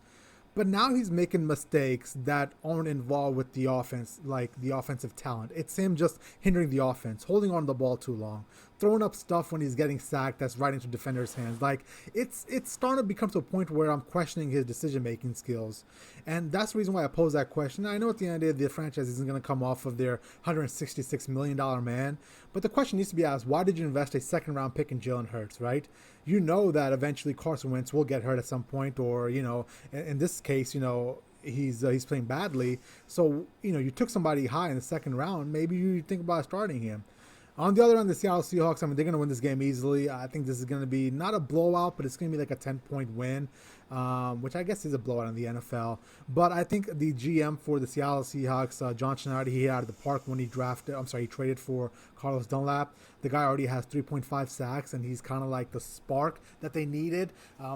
but now he's making mistakes that aren't involved with the offense, like the offensive talent. It's him just hindering the offense, holding on to the ball too long, throwing up stuff when he's getting sacked that's right into defenders' hands. Like it's starting to become to a point where I'm questioning his decision-making skills, and that's the reason why I pose that question. I know at the end of the day, the franchise isn't going to come off of their $166 million man, but the question needs to be asked: why did you invest a second-round pick in Jalen Hurts? Right? You know that eventually Carson Wentz will get hurt at some point, or in this case, he's playing badly. So you took somebody high in the second round. Maybe you think about starting him. On the other end, the Seattle Seahawks, I mean, they're going to win this game easily. I think this is going to be not a blowout, but it's going to be like a 10-point win, which I guess is a blowout in the NFL. But I think the GM for the Seattle Seahawks, John Schneider, he hit out of the park when he traded for Carlos Dunlap. The guy already has 3.5 sacks, and he's kind of like the spark that they needed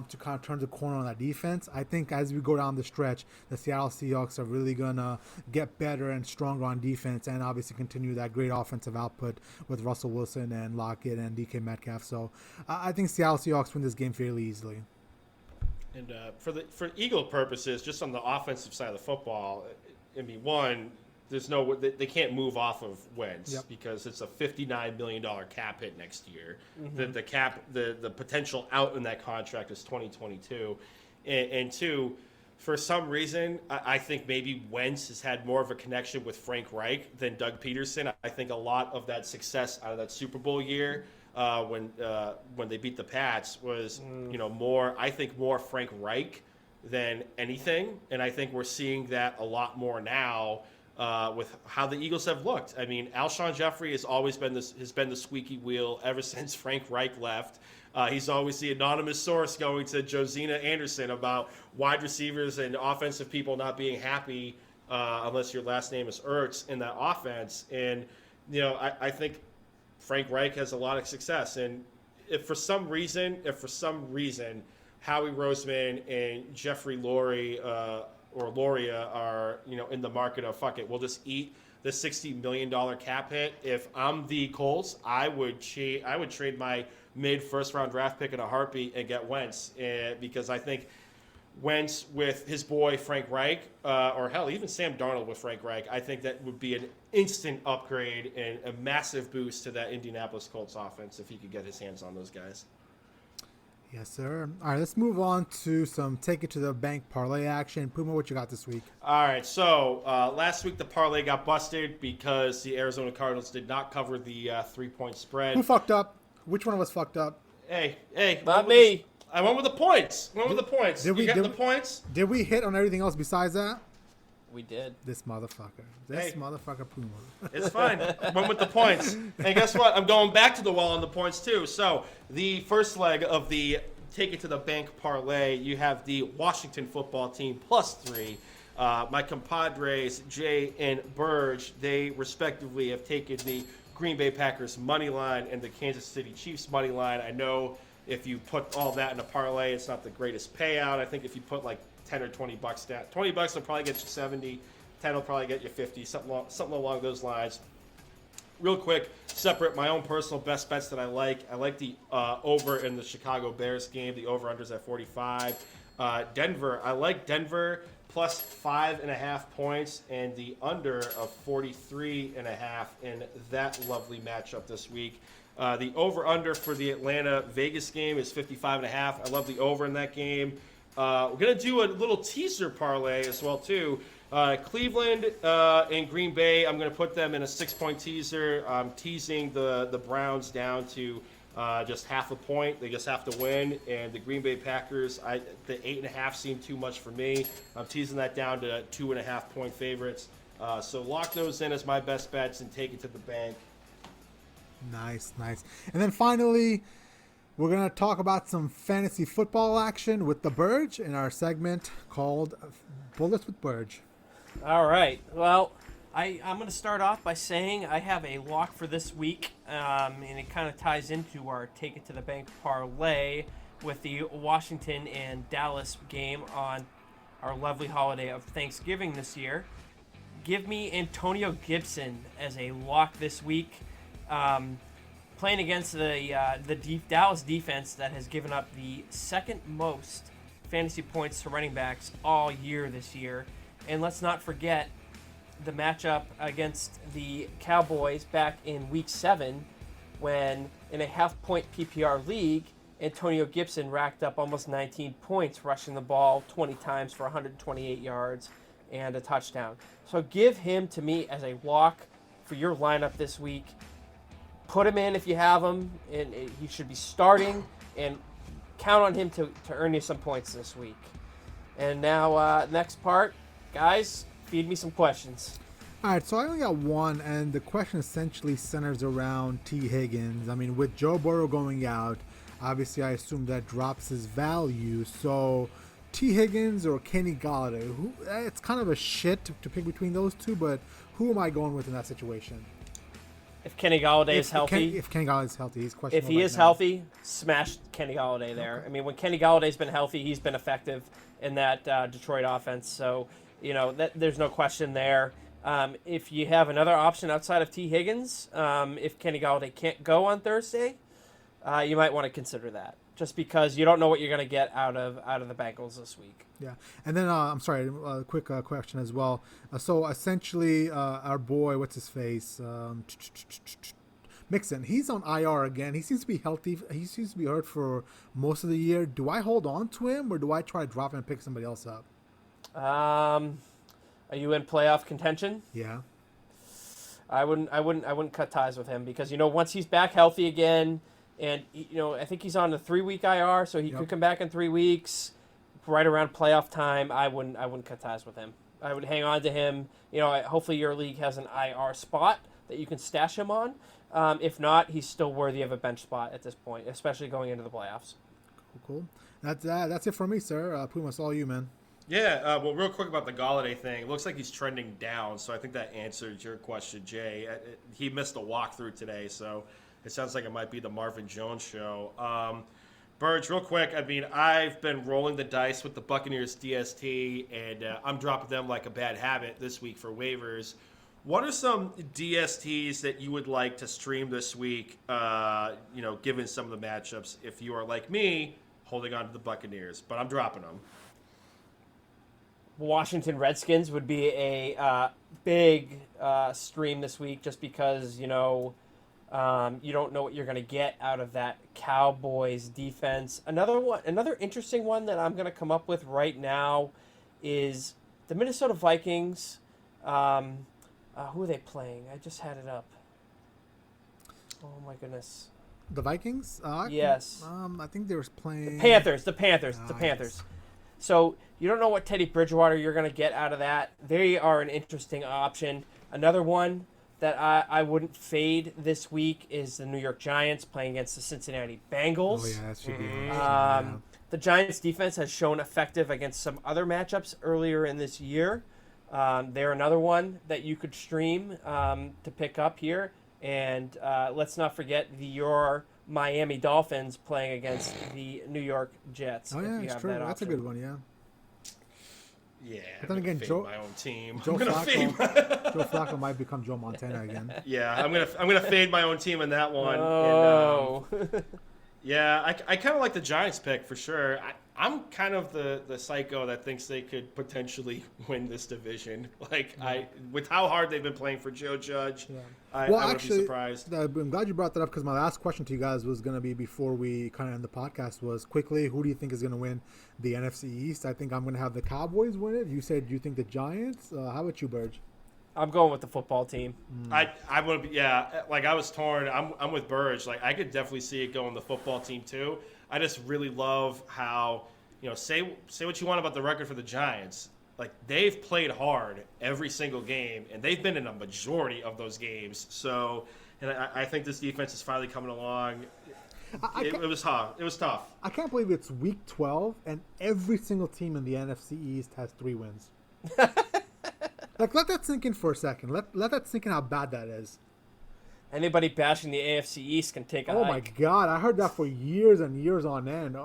to kind of turn the corner on that defense. I think as we go down the stretch, the Seattle Seahawks are really going to get better and stronger on defense, and obviously continue that great offensive output with Russell Wilson and Lockett and DK Metcalf. So I think Seattle Seahawks win this game fairly easily. And for Eagle purposes, just on the offensive side of the football, they can't move off of Wentz. Yep. Because it's a $59 million cap hit next year. Mm-hmm. The potential out in that contract is 2022, and two, for some reason, I think maybe Wentz has had more of a connection with Frank Reich than Doug Peterson. I think a lot of that success out of that Super Bowl year, when they beat the Pats, was more Frank Reich than anything, and I think we're seeing that a lot more now. With how the Eagles have looked. I mean, Alshon Jeffrey has always been the squeaky wheel ever since Frank Reich left. He's always the anonymous source going to Josina Anderson about wide receivers and offensive people not being happy unless your last name is Ertz in that offense. And, I think Frank Reich has a lot of success. And if for some reason, Howie Roseman and Jeffrey Lurie or Loria are, in the market of fuck it, we'll just eat the $60 million cap hit. If I'm the Colts, I would trade my mid first round draft pick in a heartbeat and get Wentz, because I think Wentz with his boy Frank Reich, or hell, even Sam Darnold with Frank Reich, I think that would be an instant upgrade and a massive boost to that Indianapolis Colts offense if he could get his hands on those guys. Yes, sir. All right, let's move on to some take it to the bank parlay action. Puma, what you got this week? All right, so last week the parlay got busted because the Arizona Cardinals did not cover the 3-point spread. Who fucked up? Which one of us fucked up? Hey, Not me. I went with the points. Did you get the points? Did we hit on everything else besides that? We did. This motherfucker. Puma. It's fine. Went with the points. And guess what? I'm going back to the wall on the points too. So the first leg of the take it to the bank parlay, you have the Washington football team +3. My compadres, Jay and Burg, they respectively have taken the Green Bay Packers money line and the Kansas City Chiefs money line. I know if you put all that in a parlay, it's not the greatest payout. I think if you put like 10 or 20 bucks down, 20 bucks will probably get you 70, 10 will probably get you 50, something along those lines. Real quick, separate my own personal best bets that I like. I like the over in the Chicago Bears game. The over-under's at 45. Denver, I like Denver +5.5 points and the under of 43.5 in that lovely matchup this week. The over-under for the Atlanta-Vegas game is 55.5. I love the over in that game. We're going to do a little teaser parlay as well, too. Cleveland and Green Bay, I'm going to put them in a 6-point teaser. I'm teasing the Browns down to just half a point. They just have to win. And the Green Bay Packers, the 8.5 seem too much for me. I'm teasing that down to 2.5-point favorites. So lock those in as my best bets and take it to the bank. Nice. And then finally, we're going to talk about some fantasy football action with the Burg in our segment called Bullets with Burg. All right. Well, I'm going to start off by saying I have a lock for this week, and it kind of ties into our Take It to the Bank parlay with the Washington and Dallas game on our lovely holiday of Thanksgiving this year. Give me Antonio Gibson as a lock this week. Playing against the Dallas defense that has given up the second most fantasy points to running backs all year this year. And let's not forget the matchup against the Cowboys back in Week 7 when, in a half-point PPR league, Antonio Gibson racked up almost 19 points, rushing the ball 20 times for 128 yards and a touchdown. So give him to me as a lock for your lineup this week. Put him in if you have him, and he should be starting, and count on him to earn you some points this week. And now, next part, guys, feed me some questions. All right, so I only got one, and the question essentially centers around T. Higgins. I mean, with Joe Burrow going out, obviously I assume that drops his value. So T. Higgins or Kenny Golladay, it's kind of a shit to pick between those two, but who am I going with in that situation? If Kenny Golladay is healthy. If Kenny Golladay is healthy, he's questionable. If he is healthy, smash Kenny Golladay there. Okay. I mean, when Kenny Galladay's been healthy, he's been effective in that Detroit offense. So, there's no question there. If you have another option outside of T. Higgins, if Kenny Golladay can't go on Thursday, you might want to consider that. Just because you don't know what you're going to get out of the Bengals this week. Yeah, and then I'm sorry, a quick question as well. So essentially, our boy, what's his face, Mixon, he's on IR again. He seems to be healthy. He seems to be hurt for most of the year. Do I hold on to him, or do I try to drop him and pick somebody else up? Are you in playoff contention? Yeah. I wouldn't cut ties with him because once he's back healthy again. And, I think he's on the 3-week IR, so he could come back in 3 weeks, right around playoff time. I wouldn't cut ties with him. I would hang on to him. Hopefully your league has an IR spot that you can stash him on. If not, he's still worthy of a bench spot at this point, especially going into the playoffs. Cool. That's it for me, sir. Puma, it's all you, man. Yeah, well, real quick about the Golladay thing. It looks like he's trending down, so I think that answers your question, Jay. He missed a walkthrough today, so it sounds like it might be the Marvin Jones show. Burge, real quick, I mean, I've been rolling the dice with the Buccaneers DST, and I'm dropping them like a bad habit this week for waivers. What are some DSTs that you would like to stream this week, given some of the matchups, if you are like me, holding on to the Buccaneers? But I'm dropping them. Washington Redskins would be a big stream this week, just because you don't know what you're going to get out of that Cowboys defense. Another interesting one that I'm going to come up with right now is the Minnesota Vikings. Who are they playing? I just had it up. Oh my goodness. The Vikings? Yes. I think they were playing... The Panthers. Yes. So you don't know what Teddy Bridgewater you're going to get out of that. They are an interesting option. Another one that I wouldn't fade this week is the New York Giants playing against the Cincinnati Bengals. Oh, yeah, that should be The Giants' defense has shown effective against some other matchups earlier in this year. They're another one that you could stream to pick up here. And let's not forget your Miami Dolphins playing against the New York Jets. Oh, yeah, it's true. That's a good one, yeah. Yeah, but then again, my own team. Joe Flacco might become Joe Montana again. Yeah, I'm gonna fade my own team in that one. Oh. And, yeah, I kind of like the Giants pick for sure. I'm kind of the psycho that thinks they could potentially win this division. With how hard they've been playing for Joe Judge, yeah. I wouldn't be surprised. I'm glad you brought that up, because my last question to you guys was going to be, before we kind of end the podcast, was quickly, who do you think is going to win the NFC East? I think I'm going to have the Cowboys win it. You said you think the Giants. How about you, Burge? I'm going with the football team. I would be, yeah. I was torn. I'm with Burge. I could definitely see it going the football team too. I just really love how, say what you want about the record for the Giants. They've played hard every single game, and they've been in a majority of those games. So, and I think this defense is finally coming along. It was tough. It was tough. I can't believe it's week 12, and every single team in the NFC East has 3 wins. Let that sink in for a second. Let that sink in how bad that is. Anybody bashing the AFC East can take a hike. Oh, my God. I heard that for years and years on end.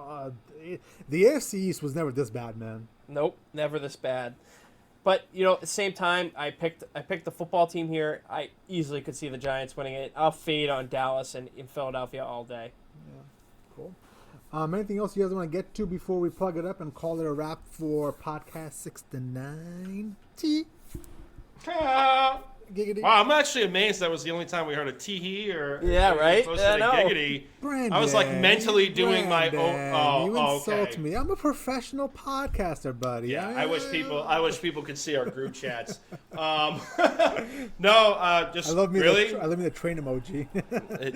The AFC East was never this bad, man. Nope, never this bad. But, at the same time, I picked the football team here. I easily could see the Giants winning it. I'll fade on Dallas and in Philadelphia all day. Yeah, cool. Anything else you guys want to get to before we plug it up and call it a wrap for podcast 690? Giggity. Wow, I'm actually amazed that was the only time we heard a tee-hee or right? Giggity. Brandon, I was mentally doing my own. You insult okay. me. I'm a professional podcaster, buddy. Yeah, I wish people could see our group chats. Just I love me really. I love me the train emoji.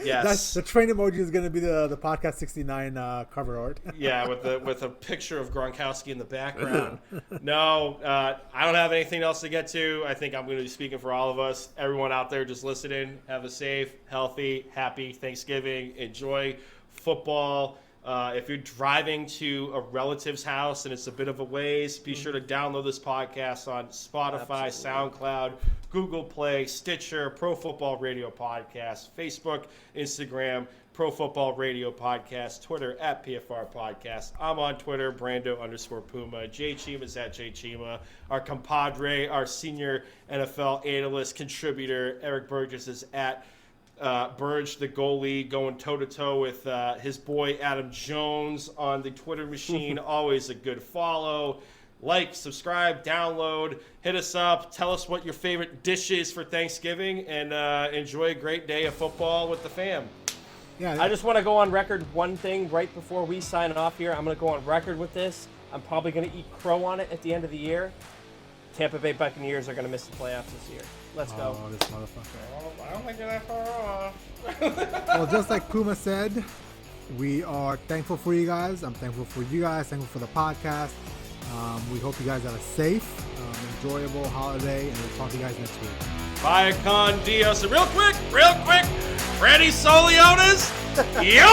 Yes, the train emoji is going to be the podcast 69 cover art. Yeah, with a picture of Gronkowski in the background. No, I don't have anything else to get to. I think I'm going to be speaking for all of us. Everyone out there just listening, have a safe, healthy, happy Thanksgiving. Enjoy football. If you're driving to a relative's house and it's a bit of a ways, be sure to download this podcast on Spotify, Absolutely. SoundCloud, Google Play, Stitcher, Pro Football Radio Podcast, Facebook, Instagram, Pro Football Radio Podcast, Twitter at PFR Podcast. I'm on Twitter, Brando_Puma. Jay Cheema's at Jay Cheema. Our compadre, our senior NFL analyst contributor, Eric Burgess, is at Burge, the goalie, going toe-to-toe with his boy Adam Jones on the Twitter machine. Always a good follow. Like, subscribe, download, hit us up. Tell us what your favorite dish is for Thanksgiving, and enjoy a great day of football with the fam. Yeah, I just want to go on record one thing right before we sign off here. I'm going to go on record with this. I'm probably going to eat crow on it at the end of the year. Tampa Bay Buccaneers are going to miss the playoffs this year. Let's go. Oh, this motherfucker. I don't think you're that far off. Well, just like Puma said, we are thankful for you guys. I'm thankful for you guys. Thankful for the podcast. We hope you guys have a safe, enjoyable holiday, and we'll talk to you guys next week. Bye, con Dios. And real quick, Freddie Soliones, your